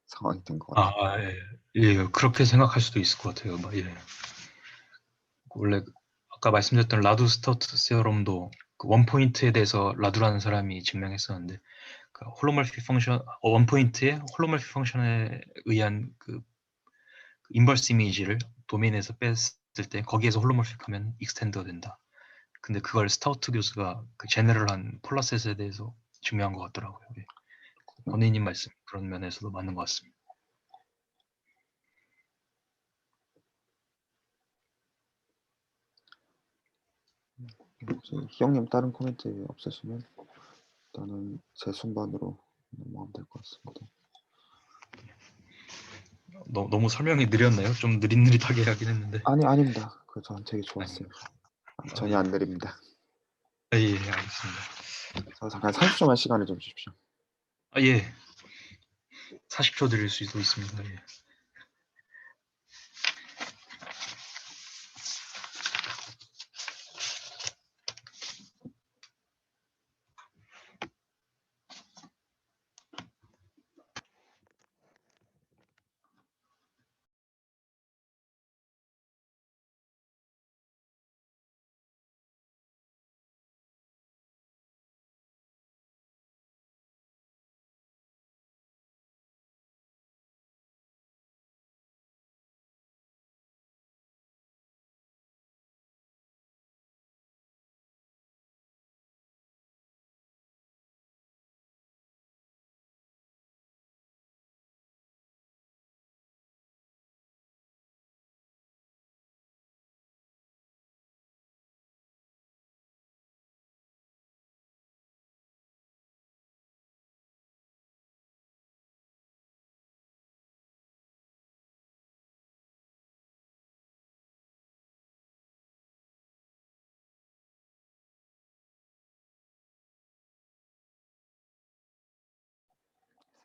상황이 된 것 같아요. 아, 예, 그렇게 생각할 수도 있을 것 같아요. 예. 원래 아까 말씀드렸던 라두 스터트 세어럼도 그 원 포인트에 대해서 라두라는 사람이 증명했었는데 그 홀로멀피 펑션 원 포인트의 홀로멀피 펑션에 의한 그 인버스 이미지를 도메인에서 뺐을 때 거기에서 홀로멀픽하면 익스텐드가 된다. 근데 그걸 스타우트 교수가 그 제너럴한 폴라셋에 대해서 증명한 것 같더라고요. 예. 권희님 말씀 그런 면에서도 맞는 것 같습니다. 희영님 다른 코멘트 없으시면 일단은 제 순번으로 넘어가면 될 것 같습니다. 너무 설명이 느렸나요? 좀 느릿느릿하게 하긴 했는데. 아닙니다. 전 되게 좋았어요. 아닙니다. 전혀 안 느립니다. 예, 알겠습니다. 저 잠깐 30초만 시간을 좀 주십시오. 예. 40초 드릴 수도 있습니다. 예.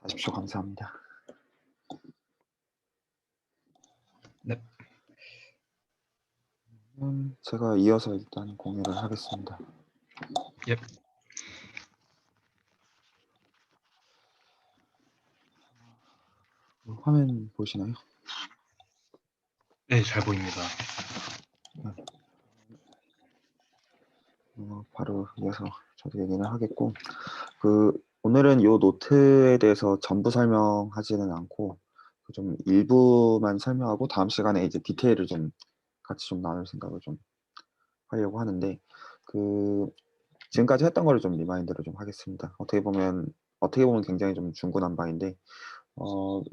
(40초) 감사합니다. 네. 제가 이어서 일단 공유를 하겠습니다. 예. 화면 보시나요? 네, 잘 보입니다. 바로 이어서 저도 얘기를 하겠고, 오늘은 이 노트에 대해서 전부 설명하지는 않고 좀 일부만 설명하고 다음 시간에 이제 디테일을 좀 같이 좀 나눌 생각을 좀 하려고 하는데, 지금까지 했던 거를 좀 리마인드를 좀 하겠습니다. 어떻게 보면 굉장히 좀 중구난방인데,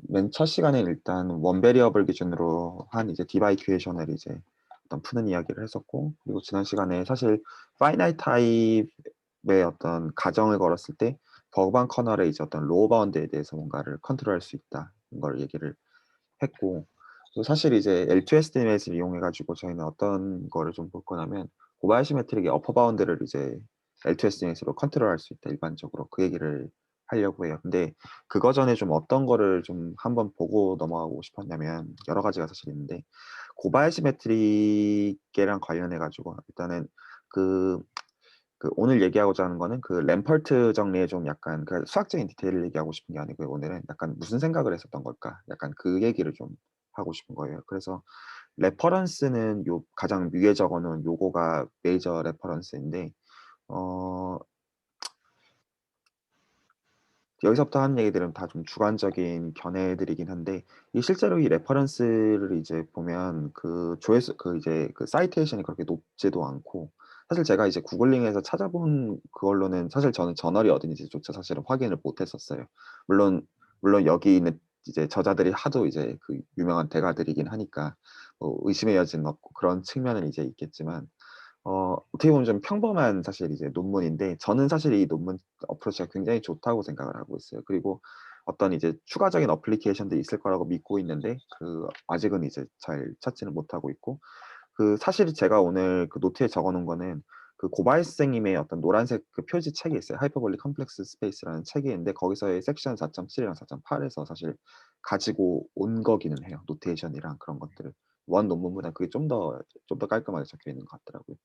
맨 첫 시간에 일단 원 베리어블 기준으로 한 이제 디바 이퀘이션을 이제 어떤 푸는 이야기를 했었고, 그리고 지난 시간에 사실 파이나이트 타입의 어떤 가정을 걸었을 때 버그반 커널의 이제 어떤 로어 바운드에 대해서 뭔가를 컨트롤할 수 있다 이런 걸 얘기를 했고, 또 사실 이제 L2S 를 이용해 가지고 저희는 어떤 거를 좀 볼 거냐면 고바야시 메트릭의 어퍼 바운드를 이제 L2S 로 컨트롤할 수 있다 일반적으로 그 얘기를 하려고 해요. 근데 그거 전에 좀 어떤 거를 좀 한번 보고 넘어가고 싶었냐면 여러 가지가 사실 있는데, 고바야시 메트릭이랑 관련해 가지고 일단은 그 오늘 얘기하고자 하는 거는 그 램퍼트 정리에 좀 약간 그 수학적인 디테일을 얘기하고 싶은 게 아니고요. 오늘은 약간 무슨 생각을 했었던 걸까? 약간 그 얘기를 좀 하고 싶은 거예요. 그래서 레퍼런스는 요 가장 위에 적어 놓은 요거가 메이저 레퍼런스인데, 어 여기서부터 하는 얘기들은 다 좀 주관적인 견해들이긴 한데, 이 실제로 이 레퍼런스를 이제 보면 그 조회수 그 이제 그 사이테이션이 그렇게 높지도 않고, 사실 제가 이제 구글링에서 찾아본 그걸로는 사실 저는 저널이 어딘지조차 사실은 확인을 못 했었어요. 물론 여기 있는 이제 저자들이 하도 이제 그 유명한 대가들이긴 하니까 뭐 의심의 여지는 없고 그런 측면은 이제 있겠지만, 어떻게 보면 좀 평범한 사실 이제 논문인데, 저는 사실 이 논문 어프로치가 굉장히 좋다고 생각을 하고 있어요. 그리고 어떤 이제 추가적인 어플리케이션도 있을 거라고 믿고 있는데 그 아직은 이제 잘 찾지는 못하고 있고, 그 사실 제가 오늘 그 노트에 적어 놓은 거는 그 고바야시 선생님의 어떤 노란색 그 표지 책이 있어요. 하이퍼볼릭 컴플렉스 스페이스라는 책이 있는데 거기서의 섹션 4.7이랑 4.8에서 사실 가지고 온 거기는 해요. 노테이션이랑 그런 것들을. 원 논문보다 그게 좀 더 깔끔하게 적혀 있는 것 같더라고요.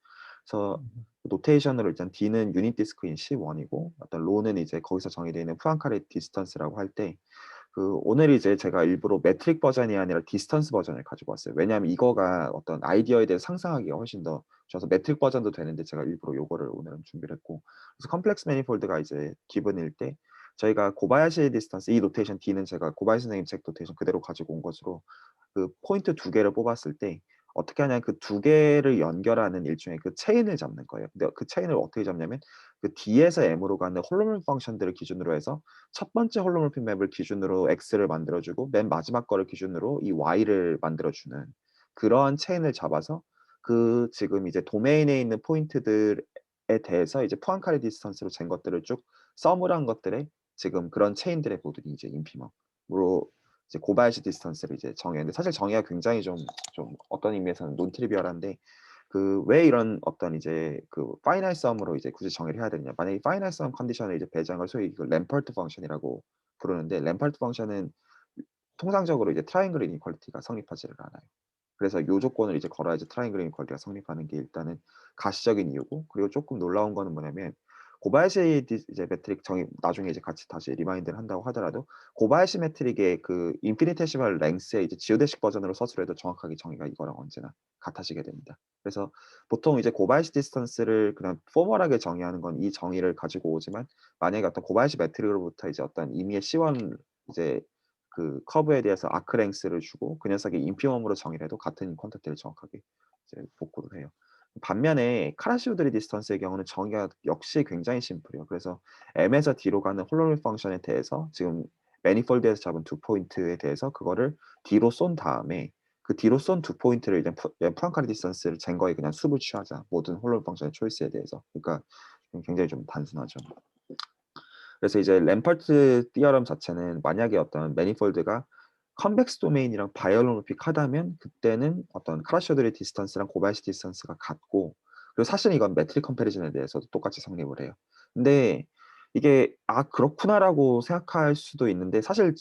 그래서 노테이션으로 일단 D는 유닛 디스크인 C1이고, 어떤 로는 이제 거기서 정의되어 있는 푸앙카레 디스턴스라고 할 때, 그 오늘 이제 제가 일부러 메트릭 버전이 아니라 디스턴스 버전을 가지고 왔어요. 왜냐하면 이거가 어떤 아이디어에 대해서 상상하기가 훨씬 더 좋아서 메트릭 버전도 되는데 제가 일부러 요거를 오늘은 준비를 했고, 그래서 컴플렉스 매니폴드가 이제 기본일 때 저희가 고바야시 디스턴스, 이 노테이션 D는 제가 고바야시 선생님 책 노테이션 그대로 가지고 온 것으로 그 포인트 두 개를 뽑았을 때 어떻게 하냐면 그 두 개를 연결하는 일종의 그 체인을 잡는 거예요. 근데 그 체인을 어떻게 잡냐면 그 D에서 M으로 가는 홀로몰 펑션들을 기준으로 해서 첫 번째 홀로몰핀 맵을 기준으로 X를 만들어주고 맨 마지막 거를 기준으로 이 Y를 만들어주는 그러한 체인을 잡아서 그 지금 이제 도메인에 있는 포인트들에 대해서 이제 푸앙카레 디스턴스로 잰 것들을 쭉 서물한 것들의 지금 그런 체인들의 모듈이 이제 인피멈으로 이제 고바야시 디스턴스를 이제 정의했는데, 사실 정의가 굉장히 좀 어떤 의미에서는 논 트리비얼한데, 그 왜 이런 어떤 이제 그 파이널 썸으로 이제 굳이 정의를 해야 되느냐. 만약에 파이널 썸 컨디션을 이제 배제한 걸 소위 그 램퍼트 펑션이라고 부르는데, 램퍼트 펑션은 통상적으로 이제 트라이앵글 이니퀄리티가 성립하지를 않아요. 그래서 요 조건을 이제 걸어야지 트라이앵글 이니퀄리티가 성립하는 게 일단은 가시적인 이유고, 그리고 조금 놀라운 거는 뭐냐면 고바야시 이제 메트릭 정의 나중에 이제 같이 다시 리마인드를 한다고 하더라도 고바야시 메트릭의 그 인피니테시멀 랭스의 이제 지오데식 버전으로 서술해도 정확하게 정의가 이거랑 언제나 같아지게 됩니다. 그래서 보통 이제 고바야시 디스턴스를 그냥 포멀하게 정의하는 건 이 정의를 가지고 오지만, 만약에 어떤 고바야시 메트릭으로부터 이제 어떤 임의의 C1 이제 그 커브에 대해서 아크 랭스를 주고 그 녀석의 인피멈으로 정의를 해도 같은 퀀터티를 정확하게 이제 복구를 해요. 반면에 카라시오드리 디스턴스의 경우는 정의가 역시 굉장히 심플해요. 그래서 M에서 D로 가는 홀로몰 펑션에 대해서 지금 매니폴드에서 잡은 두 포인트에 대해서 그거를 D로 쏜 다음에 그 D로 쏜 두 포인트를 이제 푸앙카레 디스턴스를 잰 거에 그냥 수를 취하자. 모든 홀로몰 펑션의 초이스에 대해서. 그러니까 굉장히 좀 단순하죠. 그래서 이제 램퍼트 티어럼 자체는 만약에 어떤 매니폴드가 컨벡스 도메인이랑 바이올로모픽하다면 그때는 어떤 크라셔들의 디스턴스랑 고바야시 디스턴스가 같고, 그리고 사실은 이건 매트릭 컴패리즌에 대해서도 똑같이 성립을 해요. 근데 이게 그렇구나라고 생각할 수도 있는데 사실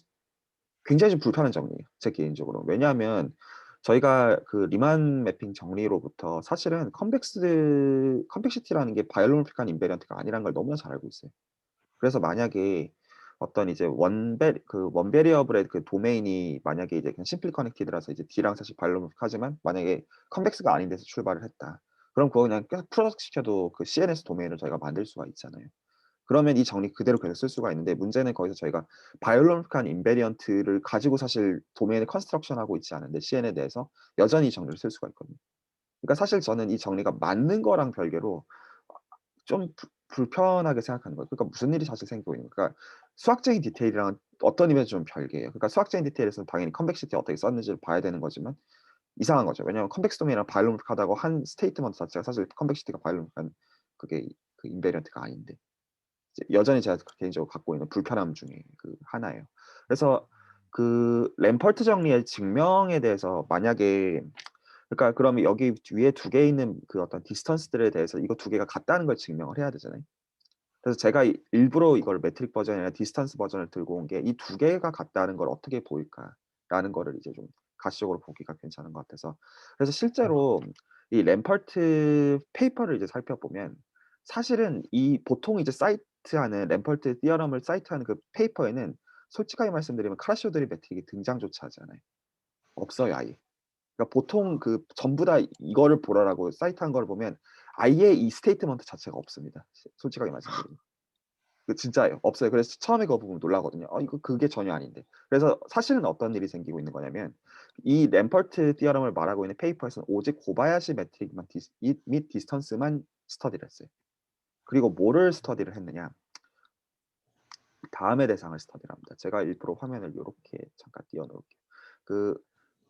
굉장히 좀 불편한 정리예요. 제 개인적으로. 왜냐하면 저희가 그 리만 매핑 정리로부터 사실은 컨벡시티라는 게 바이올로모픽한 인베리언트가 아니라는 걸 너무나 잘 알고 있어요. 그래서 만약에 어떤 이제 원 베리어블의 그 도메인이 만약에 이제 그냥 심플 커넥티드라서 이제 D랑 사실 바이올로모픽하지만 만약에 컨벡스가 아닌 데서 출발을 했다. 그럼 그거 그냥 계속 프로덕트 시켜도 그 CNS 도메인을 저희가 만들 수가 있잖아요. 그러면 이 정리 그대로 계속 쓸 수가 있는데, 문제는 거기서 저희가 바이올로믹한 인베리언트를 가지고 사실 도메인을 컨스트럭션하고 있지 않은데 CN에 대해서 여전히 이 정리를 쓸 수가 있거든요. 그러니까 사실 저는 이 정리가 맞는 거랑 별개로 좀 불편하게 생각하는 거예요. 그러니까 무슨 일이 사실 생기고 있는 거예요. 그러니까 수학적인 디테일이랑 어떤 의미에서 좀 별개예요. 그러니까 수학적인 디테일에서는 당연히 컨벡시티 어떻게 썼는지를 봐야 되는 거지만 이상한 거죠. 왜냐하면 컴플렉스 도메인이랑 바이오메트릭하다고 한 스테이트먼트 자체가 사실 컴플렉시티가 바이오메트릭한 그게 그 인베리언트가 아닌데 여전히 제가 개인적으로 갖고 있는 불편함 중에 그 하나예요. 그래서 그 램퍼트 정리의 증명에 대해서 만약에 그러니까 그러면 여기 위에 두 개 있는 그 어떤 디스턴스들에 대해서 이거 두 개가 같다는 걸 증명을 해야 되잖아요. 그래서 제가 일부러 이걸 메트릭 버전이나 디스턴스 버전을 들고 온 게 이 두 개가 같다는 걸 어떻게 보일까라는 거를 이제 좀 가시적으로 보기가 괜찮은 것 같아서. 그래서 실제로 이 램퍼트 페이퍼를 이제 살펴보면 사실은 이 보통 이제 사이트하는 램퍼트 티어럼을 사이트하는 그 페이퍼에는 솔직하게 말씀드리면 카라시오 메트릭이 등장조차 하지 않아요. 없어요, 아예. 그러니까 보통 그 전부 다 이거를 보라라고 사이트한 걸 보면 아예 이 스테이트먼트 자체가 없습니다. 솔직하게 말씀드리면. 그 진짜예요. 없어요. 그래서 처음에 그거 보면 놀라거든요. 이거 그게 전혀 아닌데. 그래서 사실은 어떤 일이 생기고 있는 거냐면 이 램퍼트 티어럼을 말하고 있는 페이퍼에서는 오직 고바야시 메트릭만 및 디스턴스만 스터디를 했어요. 그리고 뭐를 스터디를 했느냐? 다음의 대상을 스터디를 합니다. 제가 일부러 화면을 요렇게 잠깐 띄워 놓을게요.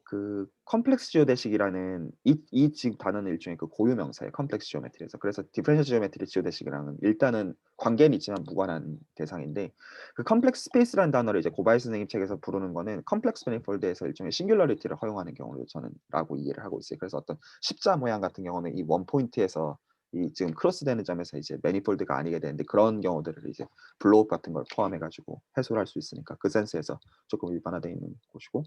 그 컴플렉스 지오데식이라는 이 지금 단어는 일종의 그 고유 명사예요. 컴플렉스 지오메트리에서. 그래서 디퍼런셜 지오메트리 지오데식이랑은 일단은 관계는 있지만 무관한 대상인데 그 컴플렉스 스페이스라는 단어를 이제 고바야시 선생님 책에서 부르는 거는 컴플렉스 매니폴드에서 일종의 싱귤러리티를 허용하는 경우를 저는 라고 이해를 하고 있어요. 그래서 어떤 십자 모양 같은 경우는 이 원 포인트에서 이 지금 크로스되는 점에서 이제 매니폴드가 아니게 되는데 그런 경우들을 이제 블로우 같은 걸 포함해 가지고 해소를 할 수 있으니까 그 센스에서 조금 일반화되어 있는 곳이고.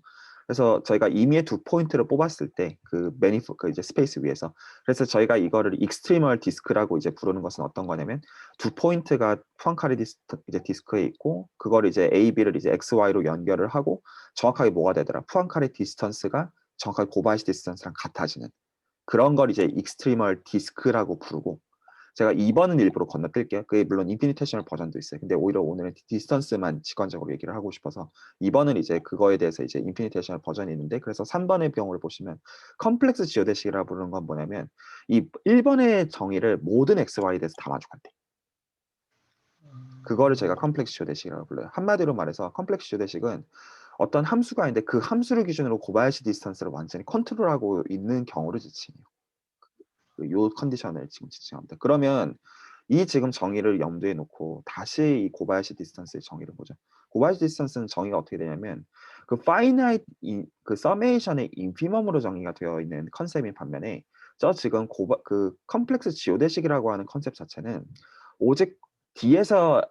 그래서 저희가 임의의 두 포인트를 뽑았을 때 그 그 이제 스페이스 위에서 그래서 저희가 이거를 익스트리멀 디스크라고 이제 부르는 것은 어떤 거냐면 두 포인트가 푸앙카레 이제 디스크에 있고 그걸 이제 A, B를 이제 X, Y로 연결을 하고 정확하게 뭐가 되더라? 푸앙카레 디스턴스가 정확하게 고바야시 디스턴스랑 같아지는 그런 걸 이제 익스트리멀 디스크라고 부르고 제가 2번은 일부러 건너뛸게요. 그게 물론 인피니테이셔널 버전도 있어요. 근데 오히려 오늘은 디스턴스만 직관적으로 얘기를 하고 싶어서 2번은 이제 그거에 대해서 이제 인피니테이셔널 버전이 있는데 그래서 3번의 경우를 보시면 컴플렉스 지오데식이라고 부르는 건 뭐냐면 이 1번의 정의를 모든 XY에 대해서 다 만족한대. 그거를 제가 컴플렉스 지오데식이라고 불러요. 한마디로 말해서 컴플렉스 지오데식은 어떤 함수가 있는데 그 함수를 기준으로 고바야시 디스턴스를 완전히 컨트롤하고 있는 경우를 지칭해요. 요 컨디션을 지금 지칭합니다. 그러면 이 지금 정의를 염두에 놓고 다시 이 고바야시 디스턴스의 정의를 보죠. 고바야시 디스턴스는 정의가 어떻게 되냐면 그 파이나이트 그 서메이션의 인피멈으로 정의가 되어 있는 컨셉인 반면에 저 지금 그 컴플렉스 지오데식이라고 하는 컨셉 자체는 오직 D에서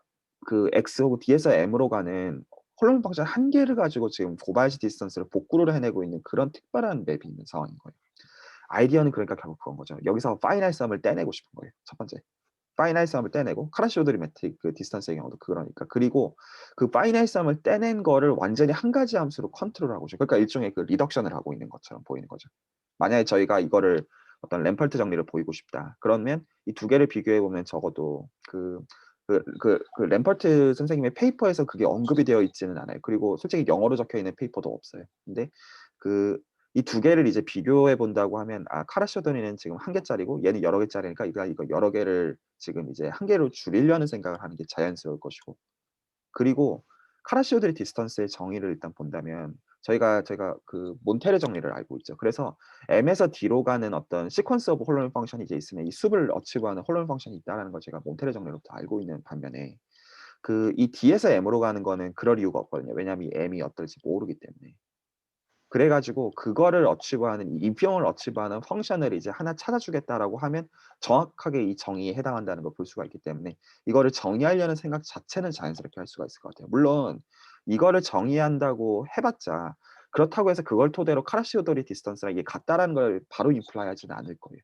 그 X 혹은 D에서 M으로 가는 홀로몬 펑션 한 개를 가지고 지금 고바야시 디스턴스를 복구를 해내고 있는 그런 특별한 맵이 있는 상황인 거예요. 아이디어는 그러니까 결국 그런 거죠. 여기서 파이나이트 썸을 떼내고 싶은 거예요. 첫 번째. 파이나이트 썸을 떼내고 카라시오드리 메트릭 그 디스턴스의 경우도 그러니까. 그리고 그 파이나이트 썸을 떼낸 거를 완전히 한 가지 함수로 컨트롤하고 있죠. 그러니까 일종의 그 리덕션을 하고 있는 것처럼 보이는 거죠. 만약에 저희가 이거를 어떤 램펄트 정리를 보이고 싶다. 그러면 이 두 개를 비교해 보면 적어도 그 램펄트 선생님의 페이퍼에서 그게 언급이 되어 있지는 않아요. 그리고 솔직히 영어로 적혀 있는 페이퍼도 없어요. 근데 그 이 두 개를 이제 비교해 본다고 하면 카라시오더니는 지금 한 개짜리고 얘는 여러 개짜리니까 이거 여러 개를 지금 이제 한 개로 줄이려는 생각을 하는 게 자연스러울 것이고 그리고 카라시오드리 디스턴스의 정의를 일단 본다면 제가 그 몬테르 정리를 알고 있죠. 그래서 M에서 D로 가는 어떤 시퀀스 오브 홀로몬 펑션이 이제 있으면 이 숲을 어치브하는 홀로몬 펑션이 있다라는 걸 제가 몬테르 정리로부터 알고 있는 반면에 그 이 D에서 M으로 가는 거는 그럴 이유가 없거든요. 왜냐하면 이 M이 어떨지 모르기 때문에. 그래가지고 그거를 어치브하는 인피엄을 어치브하는 펑션을 이제 하나 찾아주겠다라고 하면 정확하게 이 정의에 해당한다는 걸 볼 수가 있기 때문에 이거를 정의하려는 생각 자체는 자연스럽게 할 수가 있을 것 같아요. 물론 이거를 정의한다고 해봤자 그렇다고 해서 그걸 토대로 카라시오도리 디스턴스랑 이게 같다라는 걸 바로 인플라이하지는 않을 거예요.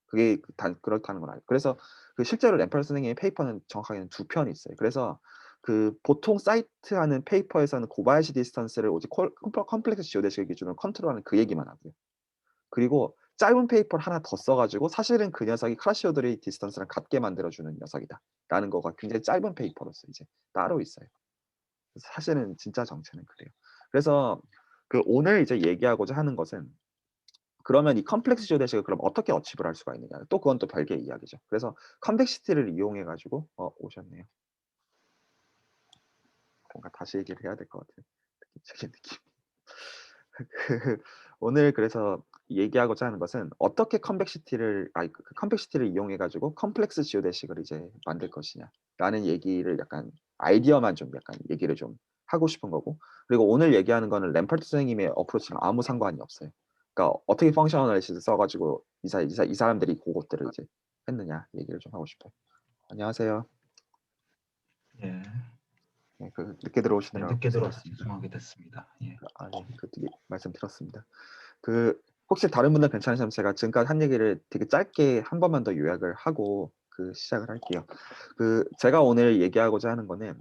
그게 그렇다는 걸 알고. 그래서 그 실제로 램펄 선생님의 페이퍼는 정확하게는 두 편이 있어요. 그래서 그 보통 사이트 하는 페이퍼에서는 고바야시 디스턴스를 오직 컴플렉스 지오데식 기준으로 컨트롤하는 그 얘기만 하고요. 그리고 짧은 페이퍼를 하나 더 써가지고 사실은 그 녀석이 카라시오드리 디스턴스랑 같게 만들어주는 녀석이다. 라는 거가 굉장히 짧은 페이퍼로서 이제 따로 있어요. 사실은 진짜 정체는 그래요. 그래서 그 오늘 이제 얘기하고자 하는 것은 그러면 이 컴플렉스 지오데식을 그럼 어떻게 어치브를 할 수가 있느냐. 또 그건 또 별개의 이야기죠. 그래서 컴플렉시티를 이용해 가지고 오셨네요. 뭔가 다시 얘기를 해야 될 것 같아요. 느낌적인 느낌. 오늘 그래서 얘기하고자 하는 것은 어떻게 컴plexity를 이용해 가지고 컴플렉스 지오데식을 이제 만들 것이냐라는 얘기를 약간 아이디어만 좀 약간 얘기를 좀 하고 싶은 거고, 그리고 오늘 얘기하는 거는 램퍼트 선생님의 어프로치랑 아무 상관이 없어요. 그러니까 어떻게 펑셔널 애널리시스 써 가지고 이 사람들이 고것들을 이제 했느냐 얘기를 좀 하고 싶어요. 안녕하세요. 예. 네, 그 늦게 네, 들어오시느라 늦게 들어와서 고생하셨습니다. 죄송하게 됐습니다. 예. 네. 그 되게 말씀 들었습니다. 그 혹시 다른 분들 괜찮으시면 제가 지금까지 한 얘기를 되게 짧게 한 번만 더 요약을 하고 그 시작을 할게요. 그 제가 오늘 얘기하고자 하는 거는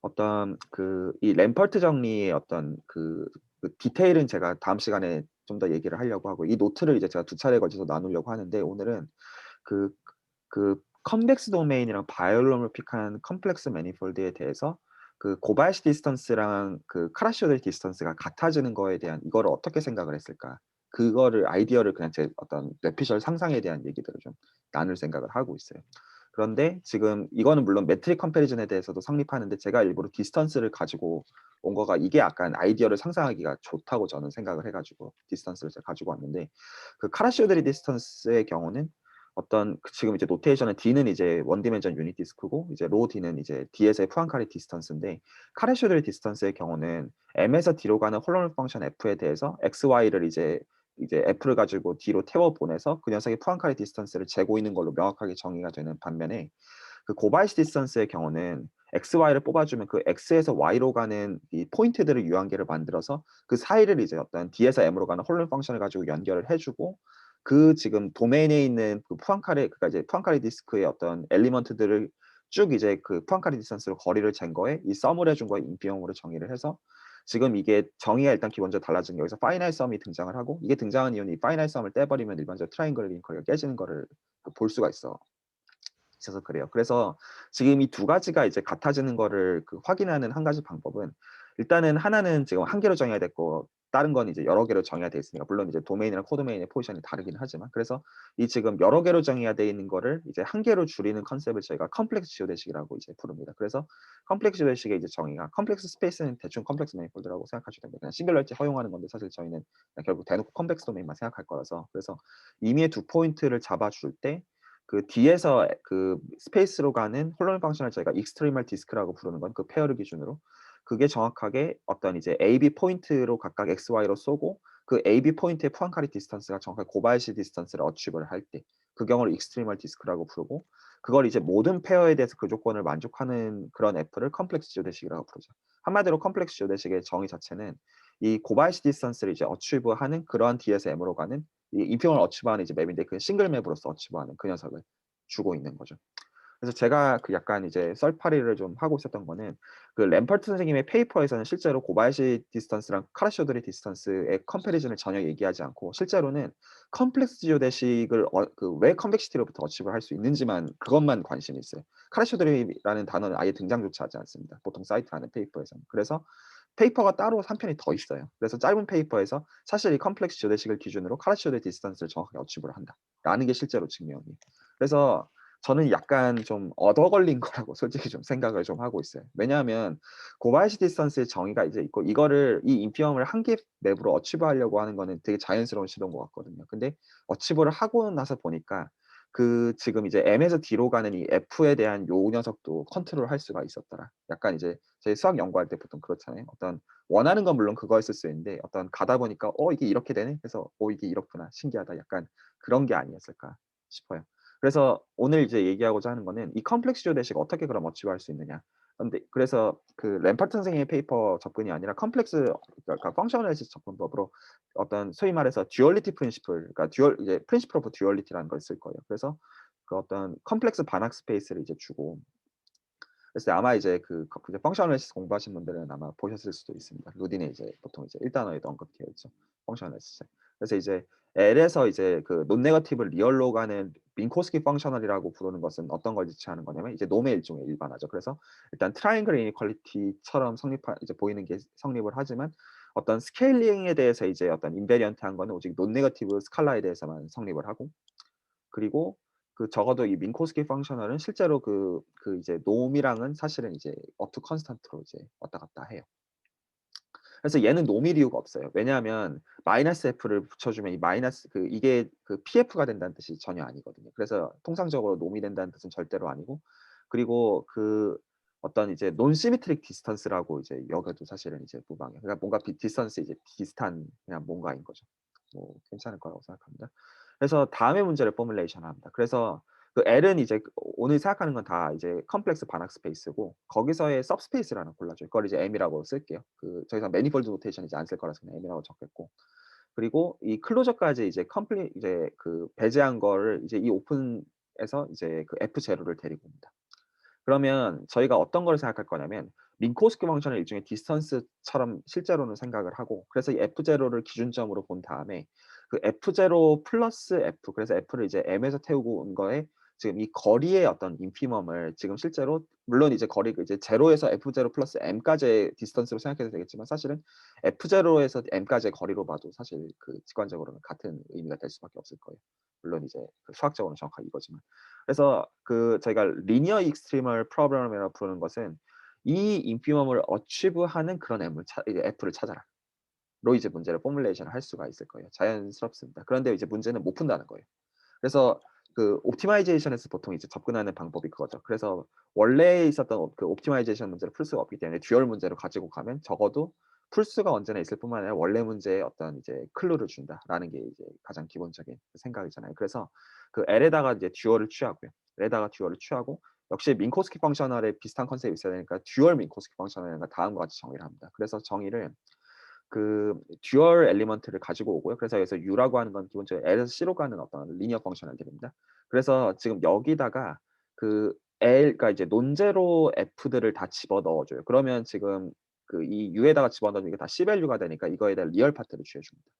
어떤 그 이 램퍼트 정리의 어떤 그 디테일은 제가 다음 시간에 좀 더 얘기를 하려고 하고, 이 노트를 이제 제가 두 차례에 걸쳐서 나누려고 하는데, 오늘은 그 컨벡스 도메인이랑 바이올로모픽한 컴플렉스 매니폴드에 대해서 그 고바야시 디스턴스랑 그 카라시오델 디스턴스가 같아지는 거에 대한 이거를 어떻게 생각을 했을까? 그거를 아이디어를 그냥 제 어떤 뇌피셜 상상에 대한 얘기들을 좀 나눌 생각을 하고 있어요. 그런데 지금 이거는 물론 매트릭 컴패리즌에 대해서도 성립하는데, 제가 일부러 디스턴스를 가지고 온 거가 이게 약간 아이디어를 상상하기가 좋다고 저는 생각을 해가지고 디스턴스를 제가 가지고 왔는데, 그 카라시오델 디스턴스의 경우는 어떤 지금 이제 노테이션은 D는 이제 원 디멘전 유닛 디스크고, 이제 로 D는 이제 D에서의 푸앙카리 디스턴스인데, 카레쇼델 디스턴스의 경우는 M에서 D로 가는 홀로노믹 펑션 F에 대해서 XY를 이제 F를 가지고 D로 태워 보내서 그 녀석의 푸앙카리 디스턴스를 재고 있는 걸로 명확하게 정의가 되는 반면에, 그 고바이시 디스턴스의 경우는 XY를 뽑아주면 그 X에서 Y로 가는 이 포인트들을 유한계를 만들어서 그 사이를 이제 어떤 D에서 M으로 가는 홀로노믹 펑션을 가지고 연결을 해주고, 그 지금 도메인에 있는 그 푸앙카레, 그러니까 이제 푸앙카레 디스크의 어떤 엘리먼트들을 쭉 이제 그 푸앙카레 디스턴스로 거리를 잰 거에 이 썸을 해준 거에 인피형으로 정의를 해서, 지금 이게 정의가 일단 기본적으로 달라진 게, 여기서 파이널 썸이 등장을 하고, 이게 등장한 이유는 이 파이널 썸을 떼버리면 일반적으로 트라이앵글 링커가 깨지는 거를 볼 수가 있어서 그래요. 그래서 지금 이 두 가지가 이제 같아지는 거를 그 확인하는 한 가지 방법은, 일단은 하나는 지금 한 개로 정해야 됐고 다른 건 이제 여러 개로 정해야 돼 있으니까, 물론 이제 도메인이랑 코도메인의 포지션이 다르긴 하지만, 그래서 이 지금 여러 개로 정해야 돼 있는 거를 이제 한 개로 줄이는 컨셉을 저희가 컴플렉스 지오데식이라고 이제 부릅니다. 그래서 컴플렉스 지오데식의 이제 정의가, 컴플렉스 스페이스는 대충 컴플렉스 매니폴드라고 생각하시면 됩니다. 그냥 싱글러리티 허용하는 건데, 사실 저희는 그냥 결국 대놓고 컴플렉스 도메인만 생각할 거라서. 그래서 임의의 두 포인트를 잡아줄 때 그 D에서 그 스페이스로 가는 홀로노믹 펑션을 저희가 익스트리멀 디스크라고 부르는 건, 그 페어를 기준으로 그게 정확하게 어떤 이제 AB 포인트로 각각 XY로 쏘고, 그 AB 포인트의 푸앙카리 디스턴스가 정확하게 고바야시 디스턴스를 어치브를 할 때 그 경우를 익스트리멀 디스크라고 부르고, 그걸 이제 모든 페어에 대해서 그 조건을 만족하는 그런 F를 컴플렉스 지오데식이라고 부르죠. 한마디로 컴플렉스 지오데식의 정의 자체는 이 고바야시 디스턴스를 이제 어치브하는 그러한 D에서 M으로 가는 이 인피형을 어치브하는 이제 맵인데, 그 싱글 맵으로서 어치브하는 그 녀석을 주고 있는 거죠. 그래서 제가 그 약간 이제 썰파리를 좀 하고 있었던 거는, 그 램퍼트 선생님의 페이퍼에서는 실제로 고바야시 디스턴스랑 카라쇼드리 디스턴스의 컴패리즌을 전혀 얘기하지 않고, 실제로는 컴플렉스 지오데식을 그왜 컨벡시티로부터 어치브를 할 수 있는지만, 그것만 관심이 있어요. 카라쇼드리라는 단어는 아예 등장조차 하지 않습니다. 보통 사이트 안에 페이퍼에서는. 그래서 페이퍼가 따로 3편이 더 있어요. 그래서 짧은 페이퍼에서 사실 이 컴플렉스 지오데식을 기준으로 카라쇼드 디스턴스를 정확하게 어치브를 한다라는 게 실제로 증명이. 그래서 저는 약간 좀 얻어 걸린 거라고 솔직히 좀 생각을 좀 하고 있어요. 왜냐하면 고바야시 디스턴스의 정의가 이제 있고, 이거를 이 인피엄을 한 개 맵으로 어치브하려고 하는 거는 되게 자연스러운 시도인 것 같거든요. 근데 어치브를 하고 나서 보니까 그 지금 이제 M에서 D로 가는 이 F에 대한 요 녀석도 컨트롤할 수가 있었더라. 약간 이제 저희 수학 연구할 때 보통 그렇잖아요. 어떤 원하는 건 물론 그거였을 수 있는데, 어떤 가다 보니까 이게 이렇게 되네. 그래서 이게 이렇구나. 신기하다. 약간 그런 게 아니었을까 싶어요. 그래서 오늘 이제 얘기하고자 하는 거는 이 컴플렉스 지오데식 어떻게 그럼 어치브할 수 있느냐. 근데 그래서 그 램퍼트 선생님의 페이퍼 접근이 아니라 컴플렉스, 그러니까 펑셔널리스 접근법으로 어떤 소위 말해서 듀얼리티 프린시플, 그러니까 이제 프린시플 오브 듀얼리티라는 걸 쓸 거예요. 그래서 그 어떤 컴플렉스 반학 스페이스를 이제 주고, 그래서 아마 이제 이제 펑셔널리스 공부하신 분들은 아마 보셨을 수도 있습니다. 루딘에 이제 보통 이제 1단원에도 언급되어 있죠. 펑셔널리스. 그래서 이제 L에서 이제 그 논 네거티브 리얼로 가는 민코스키 펑셔널이라고 부르는 것은 어떤 걸 지칭하는 거냐면, 이제 놈의 일종의 일반화죠. 그래서 일단 트라이앵글 이니퀄리티처럼 이제 보이는 게 성립을 하지만, 어떤 스케일링에 대해서 이제 어떤 인베리언트한 거는 오직 논 네거티브 스칼라에 대해서만 성립을 하고, 그리고 그 적어도 이 민코스키 펑셔널은 실제로 이제 놈이랑은 사실은 이제 업투 컨스턴트로 이제 왔다 갔다 해요. 그래서 얘는 놈일 이유가 없어요. 왜냐하면 마이너스 f를 붙여주면 이 마이너스 이게 pf가 된다는 뜻이 전혀 아니거든요. 그래서 통상적으로 놈이 된다는 뜻은 절대로 아니고, 그리고 어떤 이제 논 시메트릭 디스턴스라고 이제 여겨도 사실은 이제 무방해요. 그러니까 뭔가 디스턴스 이제 비슷한 그냥 뭔가인 거죠. 뭐 괜찮을 거라고 생각합니다. 그래서 다음의 문제를 포뮬레이션 합니다. 그래서 L은 이제 오늘 생각하는 건 다 이제 컴플렉스 반학 스페이스고, 거기서의 सब스페이스라는 골라줘요. 그걸 이제 M이라고 쓸게요. 저기서 매니폴드 노테이션 이제 안 쓸 거라서 그냥 M이라고 적겠고, 그리고 이 클로저까지 이제 이제 배제한 거를 이제 이 오픈에서 이제 F0를 데리고 옵니다. 그러면 저희가 어떤 걸 생각할 거냐면 민코스키 펑션을 일종의 디스턴스처럼 실제로는 생각을 하고, 그래서 이 F0를 기준점으로 본 다음에 F0 플러스 F, 그래서 F를 이제 M에서 태우고 온 거에 지금 이 거리의 어떤 인피멈을 지금 실제로, 물론 이제 거리가 이제 0에서 F0 플러스 M까지의 디스턴스로 생각해도 되겠지만, 사실은 F0에서 M까지의 거리로 봐도 사실 직관적으로는 같은 의미가 될 수밖에 없을 거예요. 물론 이제 수학적으로는 정확하게 이거지만. 그래서 저희가 리니어 익스트리멀 프로블럼이라고 부르는 것은 이 인피멈을 어치브하는 그런 F를 찾아라. 로 이제 문제를 포뮬레이션을 할 수가 있을 거예요. 자연스럽습니다. 그런데 이제 문제는 못 푼다는 거예요. 그래서 옵티마이제이션에서 보통 이제 접근하는 방법이 그거죠. 그래서 원래 있었던 옵티마이제이션 문제를 풀 수가 없기 때문에 듀얼 문제로 가지고 가면 적어도 풀 수가 언제나 있을 뿐만 아니라 원래 문제에 어떤 이제 클루를 준다라는 게 이제 가장 기본적인 생각이잖아요. 그래서 L에다가 이제 듀얼을 취하고요. L에다가 듀얼을 취하고, 역시 민코스키 펑셔널에 비슷한 컨셉이 있어야 되니까 듀얼 민코스키 펑셔널과 다음과 같이 정의를 합니다. 그래서 정의를 듀얼 엘리먼트를 가지고 오고요. 그래서 여기서 U라고 하는 건 기본적으로 L에서 C로 가는 어떤 리니어 펑셔널들입니다. 그래서 지금 여기다가 그러니까 이제 논제로 F들을 다 집어 넣어줘요. 그러면 지금 이 U에다가 집어 넣으면 이게 다 C 밸류가 되니까 이거에다 리얼 파트를 취해줍니다.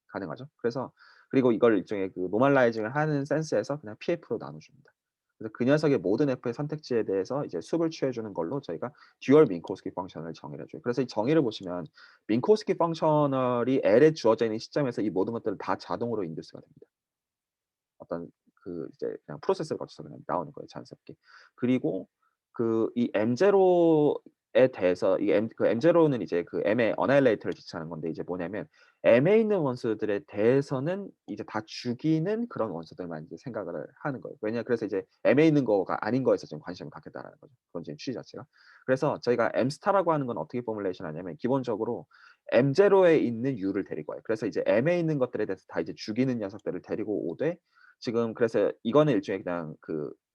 가능하죠. 그리고 이걸 일종의 노멀라이징을 하는 센스에서 그냥 PF로 나눠줍니다. 그래서 그 녀석의 모든 F의 선택지에 대해서 이제 숲을 취해주는 걸로 저희가 듀얼 민코스키 펑셔널을 정의를 해줘요. 그래서 이 정의를 보시면 민코스키 펑셔널이 L에 주어져 있는 시점에서 이 모든 것들은 다 자동으로 인듀스가 됩니다. 어떤 이제 그냥 프로세스를 거쳐서 그냥 나오는 거예요, 자연스럽게. 그리고 이 M0에 대해서 M0는 이제 M의 어나일레이터를 지칭하는 건데, 이제 뭐냐면 M에 있는 원소들에 대해서는 이제 다 죽이는 그런 원소들만 이제 생각을 하는 거예요. 그래서 이제 M에 있는 거가 아닌 거에서 지금 관심을 갖겠다라는 거죠. 그건 이제 취지 자체가. 그래서 저희가 M 스타라고 하는 건 어떻게 포뮬레이션 하냐면, 기본적으로 M0에 있는 U를 데리고 와요. 그래서 이제 M에 있는 것들에 대해서 다 이제 죽이는 녀석들을 데리고 오되, 지금 그래서 이거는 일종의 그냥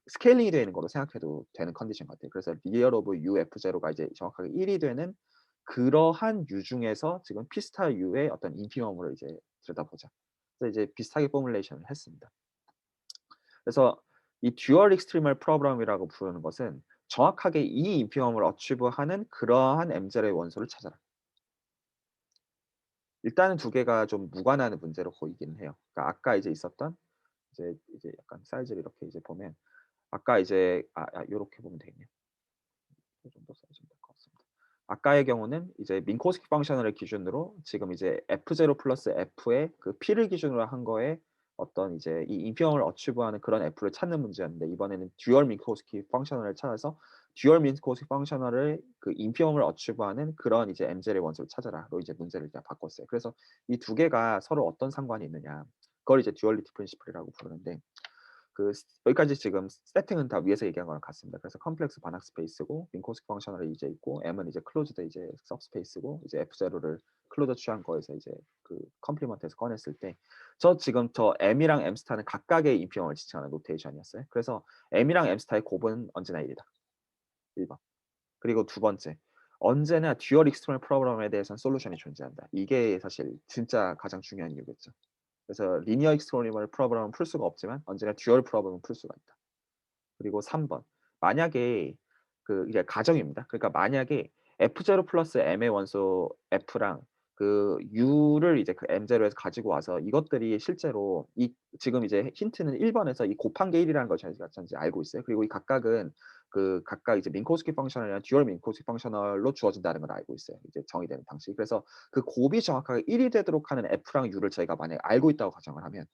스케일링이 되는 거로 생각해도 되는 컨디션 같아요. 그래서 리얼 오브 UF0가 이제 정확하게 1이 되는 그러한 U 중에서 지금 P 스타 U의 어떤 인피멈을 이제 들여다보자. 그래서 이제 비슷하게 포뮬레이션을 했습니다. 그래서 이 듀얼 익스트리멀 프로블럼이라고 부르는 것은 정확하게 이 인피멈을 어치브하는 그러한 M0의 원소를 찾아라. 일단은 두 개가 좀 무관한 문제로 보이기는 해요. 그러니까 아까 이제 있었던 이제 약간 사이즈를 이렇게 이제 보면, 아까 이제 요렇게 보면 되겠네요. 이 정도 사이즈면 될 것 같습니다. 아까의 경우는 이제 민코스키 펑셔널을 기준으로 지금 이제 F0 플러스 F의 P를 기준으로 한 거에 어떤 이제 이 인피멈을 어치브하는 그런 F를 찾는 문제였는데, 이번에는 듀얼 민코스키 펑셔널을 찾아서 듀얼 민코스키 펑셔널을 인피멈을 어치브하는 그런 이제 M0의 원소를 찾아라로 이제 문제를 그냥 바꿨어요. 그래서 이 두 개가 서로 어떤 상관이 있느냐, 그걸 이제 듀얼리티 프린시플이라고 부르는데, 여기까지 지금 세팅은 다 위에서 얘기한 거랑 같습니다. 그래서 컴플렉스 반학 스페이스고, 민코스키 펑셔널이 이제 있고, M은 이제 클로즈드 이제 सब스페이스고, 이제 F0를 클로저 취한 거에서 이제 컴플리먼트에서 꺼냈을 때, 지금 저 M이랑 M 스타는 각각의 인피멈을 지칭하는 노테이션이었어요. 그래서 M이랑 M 스타의 곱은 언제나 1이다. 1번. 그리고 두 번째, 언제나 듀얼 익스트리멀 프로블럼에 대해서는 솔루션이 존재한다. 이게 사실 진짜 가장 중요한 이유겠죠. 그래서 리니어 익스트리멀 프로블럼은 풀 수가 없지만 언제나 듀얼 프로블럼은 풀 수가 있다. 그리고 3번, 만약에 이게 가정입니다. 그러니까 만약에 F0 플러스 M의 원소 F랑 U를 이제 M0에서 가지고 와서 이것들이 실제로 지금 이제 힌트는 1번에서 이 곱한 게 1이라는 걸 저희가 이제 알고 있어요. 그리고 이 각각은 각각 이제 민코스키 펑셔널이나 듀얼 민코스키 펑셔널로 주어진다는 걸 알고 있어요. 이제 정의되는 방식. 그래서 곱이 정확하게 1이 되도록 하는 F랑 U를 저희가 만약에 알고 있다고 가정을 하면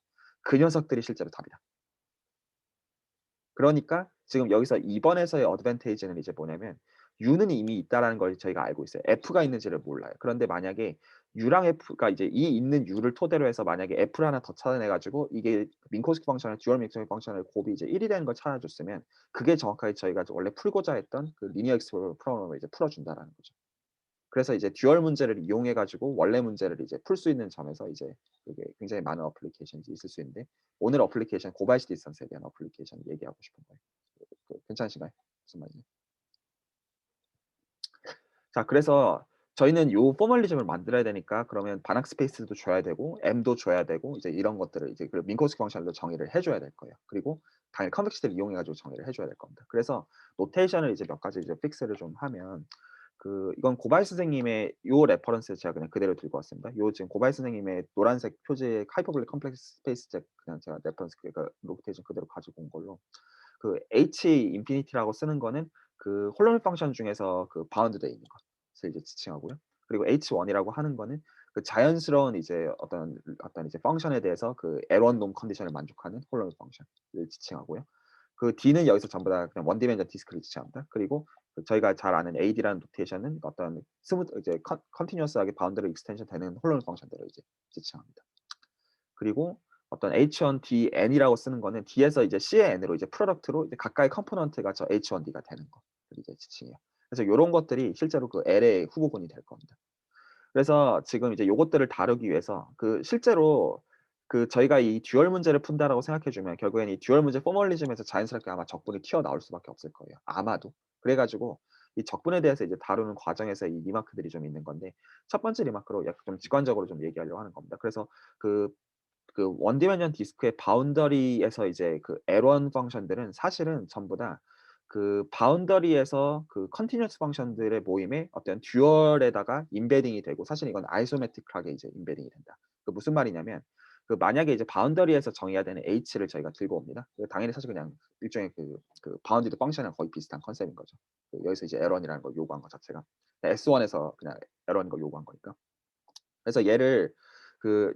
그 녀석들이 실제로 답이다. 그러니까 지금 여기서 2번에서의 어드밴테이지는 이제 뭐냐면, U는 이미 있다라는 걸 저희가 알고 있어요. F가 있는지를 몰라요. 그런데 만약에 U랑 F가 이제 이 있는 U를 토대로 해서 만약에 F를 하나 더 찾아내 가지고 이게 민코스키 펑션을 듀얼 민코스키 펑션을 곱이 이제 1이 되는 걸 찾아줬으면 그게 정확하게 저희가 원래 풀고자 했던 그 리니어 익스플로러 프로그램을 이제 풀어준다라는 거죠. 그래서 이제 듀얼 문제를 이용해 가지고 원래 문제를 이제 풀 수 있는 점에서 이제 그게 굉장히 많은 어플리케이션이 있을 수 있는데 오늘 어플리케이션 고발시 디스턴스에 대한 어플리케이션 얘기하고 싶은 거예요. 괜찮으신가요? 무슨 말이죠? 자, 그래서 저희는 요 포멀리즘을 만들어야 되니까 그러면 반학 스페이스도 줘야 되고 M도 줘야 되고 이제 이런 것들을 이제 그 민코스키 펑션도 정의를 해줘야 될 거예요. 그리고 당연히 컨벡시티를 이용해 가지고 정의를 해줘야 될 겁니다. 그래서 노테이션을 이제 몇 가지 이제 픽스를 좀 하면 그 이건 고발 선생님의 요 레퍼런스 제가 그냥 그대로 들고 왔습니다. 요 지금 고발 선생님의 노란색 표지의 하이퍼블릭 컴플렉스 스페이스 그냥 제가 레퍼런스 그러니까 노테이션 그대로 가지고 온 걸로 그 H 인피니티라고 쓰는 거는 그 홀로밀 펑션 중에서 그 바운드되어 있는 것을 이제 지칭하고요. 그리고 H1이라고 하는 거는 그 자연스러운 이제 어떤 이제 펑션에 대해서 그 L1 놈 컨디션을 만족하는 홀로밀 펑션을 지칭하고요. 그 D는 여기서 전부 다 그냥 원 디멘전 디스크를 지칭합니다. 그리고 그 저희가 잘 아는 AD라는 노테이션은 어떤 스무드 이제 컨티뉴어스하게 바운드를 익스텐션 되는 홀로밀 펑션들을 이제 지칭합니다. 그리고 어떤 H1DN이라고 쓰는 거는 D에서 이제 C의 N으로 이제 프로덕트로 이제 각각의 컴포넌트가 저 H1D가 되는 거 이제 지칭해요. 그래서 요런 것들이 실제로 그 L의 후보군이 될 겁니다. 그래서 지금 이제 요것들을 다루기 위해서 그 실제로 그 저희가 이 듀얼 문제를 푼다라고 생각해 주면 결국에는 이 듀얼 문제 포멀리즘에서 자연스럽게 아마 적분이 튀어나올 수밖에 없을 거예요. 아마도. 그래 가지고 이 적분에 대해서 이제 다루는 과정에서 이 리마크들이 좀 있는 건데 첫 번째 리마크로 약간 좀 직관적으로 좀 얘기하려고 하는 겁니다. 그래서 그 원 디멘전 디스크의 바운더리에서 이제 그 L1 펑션들은 사실은 전부 다 그 바운더리에서 그 컨티뉴어스 펑션들의 모임에 어떤 듀얼에다가 임베딩이 되고 사실 이건 아이소메트릭하게 이제 임베딩이 된다. 그 무슨 말이냐면 그 만약에 이제 바운더리에서 정의해야 되는 H를 저희가 들고 옵니다. 당연히 사실 그냥 일종의 그 바운디드 펑션이랑 거의 비슷한 컨셉인 거죠. 여기서 이제 L1이라는 걸 요구한 것 자체가 S1에서 그냥 L1인 걸 요구한 거니까. 그래서 얘를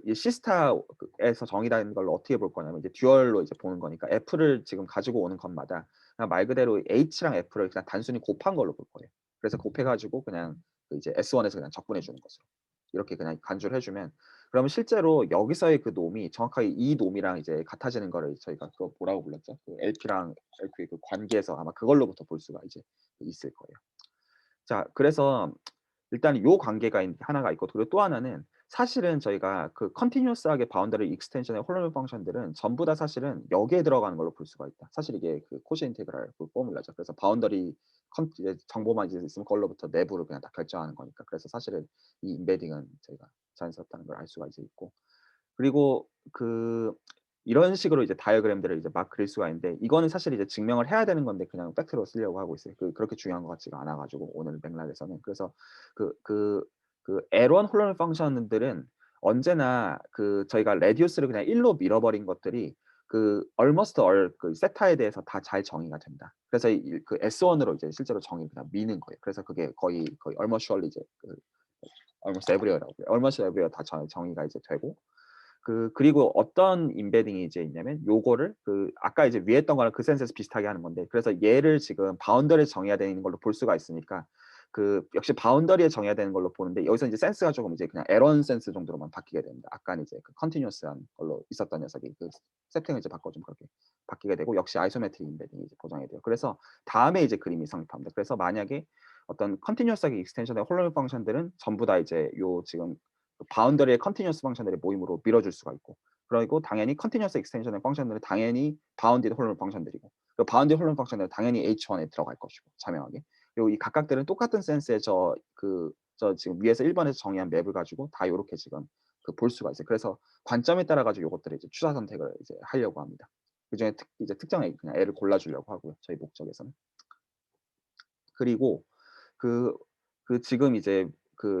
이 시스타에서 정의된 걸 어떻게 볼 거냐면 이제 듀얼로 이제 보는 거니까 F를 지금 가지고 오는 것마다 그냥 말 그대로 H랑 F를 그냥 단순히 곱한 걸로 볼 거예요. 그래서 곱해가지고 그냥 그 이제 S1에서 그냥 적분해 주는 것으로 이렇게 그냥 간주를 해주면 그러면 실제로 여기서의 그 놈이 정확하게 이 놈이랑 이제 같아지는 거를 저희가 그 뭐라고 불렀죠? 그 LP랑 LP의 그 관계에서 아마 그걸로부터 볼 수가 이제 있을 거예요. 자, 그래서 일단 요 관계가 하나가 있고 그리고 또 하나는 사실은 저희가 그 컨티뉴어스하게 바운더리 익스텐션의 홀로밀 펑션들은 전부 다 사실은 여기에 들어가는 걸로 볼 수가 있다. 사실 이게 그 코시 인테그랄 그 포뮬라죠. 그래서 바운더리 이제 정보만 이제 있으면 그걸로부터 내부를 그냥 다 결정하는 거니까. 그래서 사실은 이 임베딩은 저희가 자연스럽다는 걸 알 수가 이제 있고 그리고 이런 식으로 이제 다이어그램들을 이제 막 그릴 수가 있는데 이거는 사실 이제 증명을 해야 되는 건데 그냥 팩트로 쓰려고 하고 있어요. 그렇게 중요한 것 같지가 않아 가지고 오늘 맥락에서는. 그래서 L1 홀로밀 펑션들은 언제나 저희가 레디우스를 그냥 1로 밀어버린 것들이 almost all 세타에 대해서 다 잘 정의가 된다. 그래서 그 S1으로 이제 실제로 정의를 그냥 미는 거예요. 그래서 그게 거의 almost surely 이제 almost everywhere라고 almost everywhere 다 정의가 이제 되고 그리고 어떤 임베딩이 이제 있냐면 요거를 아까 이제 위에 했던 거랑 그 센스에서 비슷하게 하는 건데 그래서 얘를 지금 바운더리에 정해야 되는 걸로 볼 수가 있으니까 역시 바운더리에 정해야 되는 걸로 보는데 여기서 이제 센스가 조금 이제 그냥 에런 센스 정도로만 바뀌게 됩니다. 아까는 이제 컨티뉴어스한 걸로 있었던 녀석이 세팅을 이제 바꿔주면 그렇게 바뀌게 되고 역시 아이소메트릭 임베딩이 이제 보장이 돼요. 그래서 다음에 이제 그림이 성립합니다. 그래서 만약에 어떤 컨티뉴어스하게 익스텐션의 홀로밀 펑션들은 전부 다 이제 요 지금 바운더리의 컨티뉴어스 펑션들의 모임으로 밀어줄 수가 있고 그리고 당연히 컨티뉴어스 익스텐션의 펑션들은 당연히 바운디드 홀로밀 펑션들이고 바운디드 홀로밀 펑션들은 당연히 H1에 들어갈 것이고 자명하게 그리고 이 각각들은 똑같은 센스의 저 지금 위에서 1번에서 정의한 맵을 가지고 다 요렇게 지금 볼 수가 있어요. 그래서 관점에 따라 가지고 요것들을 이제 추사 선택을 이제 하려고 합니다. 그중에 이제 특정의 그냥 애를 골라주려고 하고요. 저희 목적에서는. 그리고 지금 이제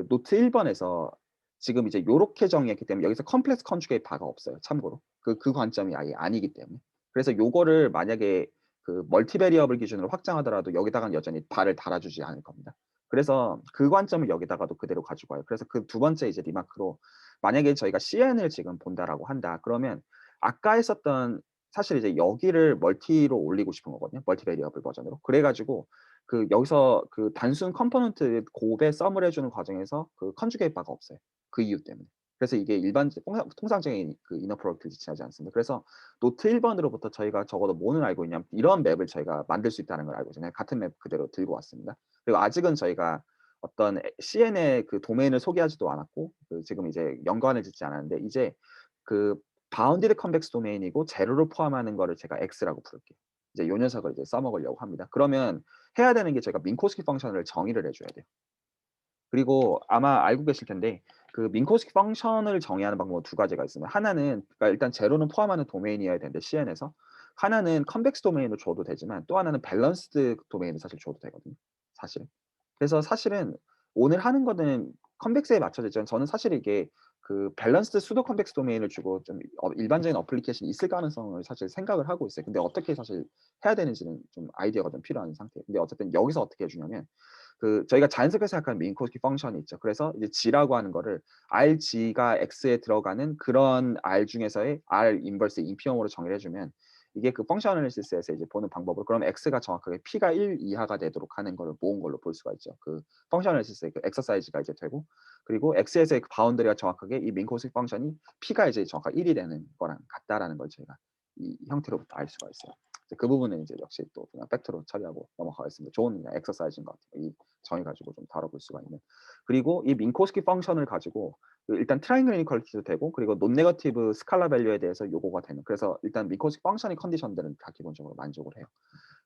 노트 1번에서 지금 이제 요렇게 정의했기 때문에 여기서 컴플렉스 컨주게이트 바가 없어요. 참고로. 그 관점이 아예 아니기 때문에. 그래서 요거를 만약에 멀티 베리어블 기준으로 확장하더라도 여기다가는 여전히 바를 달아주지 않을 겁니다. 그래서 그 관점을 여기다가도 그대로 가지고 와요. 그래서 그 두 번째 이제 리마크로 만약에 저희가 CN을 지금 본다라고 한다. 그러면 아까 했었던 사실 이제 여기를 멀티로 올리고 싶은 거거든요. 멀티 베리어블 버전으로. 그래 가지고 그 여기서 그 단순 컴포넌트 곱에 썸을 해주는 과정에서 그 컨주게이트 바가 없어요. 그 이유 때문에. 그래서 이게 통상적인 그 이너 프로덕트를 지칭하지 않습니다. 그래서 노트 1번으로부터 저희가 적어도 뭐는 알고 있냐면 이런 맵을 저희가 만들 수 있다는 걸 알고 있잖아요. 같은 맵 그대로 들고 왔습니다. 그리고 아직은 저희가 어떤 CN의 그 도메인을 소개하지도 않았고 그 지금 이제 연관을 짓지 않았는데 이제 그 바운디드 컨벡스 도메인이고 제로를 포함하는 거를 제가 X라고 부를게요. 이제 요 녀석을 이제 써먹으려고 합니다. 그러면 해야 되는 게 저희가 민코스키 펑션을 정의를 해줘야 돼요. 그리고 아마 알고 계실 텐데 그 민코스키 펑션을 정의하는 방법은 두 가지가 있습니다. 하나는 그러니까 일단 제로는 포함하는 도메인이어야 되는데 CN에서 하나는 컨벡스 도메인을 줘도 되지만 또 하나는 밸런스드 도메인을 사실 줘도 되거든요. 사실. 그래서 사실은 오늘 하는 거는 컨벡스에 맞춰져 있지만 저는 사실 이게 그 밸런스드 수도 컨벡스 도메인을 주고 좀 일반적인 어플리케이션이 있을 가능성을 사실 생각을 하고 있어요. 근데 어떻게 사실 해야 되는지는 좀 아이디어가 좀 필요한 상태예요. 근데 어쨌든 여기서 어떻게 해주냐면 그 저희가 자연스럽게 생각하는 민코스키 펑션이 있죠. 그래서 이제 G라고 하는 거를 RG가 X에 들어가는 그런 R 중에서의 R 인버스 인피엄으로 정의를 해주면 이게 그 펑션 애널리시스에서 이제 보는 방법으로 그럼 X가 정확하게 P가 1 이하가 되도록 하는 거를 모은 걸로 볼 수가 있죠. 그 펑션 애널리시스의 그 엑서사이즈가 이제 되고 그리고 X에서의 그 바운더리가 정확하게 이 민코스키 펑션이 P가 이제 정확하게 1이 되는 거랑 같다라는 걸 저희가 이 형태로부터 알 수가 있어요. 그 부분은 이제 역시 또 그냥 팩트로 처리하고 넘어가겠습니다. 좋은 그냥 엑서사이즈인 것 같아요. 이 정의 가지고 좀 다뤄볼 수가 있는. 그리고 이 민코스키 펑션을 가지고 일단 트라이앵글 이니퀄리티도 되고 그리고 논 네거티브 스칼라 밸류에 대해서 요거가 되는. 그래서 일단 민코스키 펑션의 컨디션들은 다 기본적으로 만족을 해요.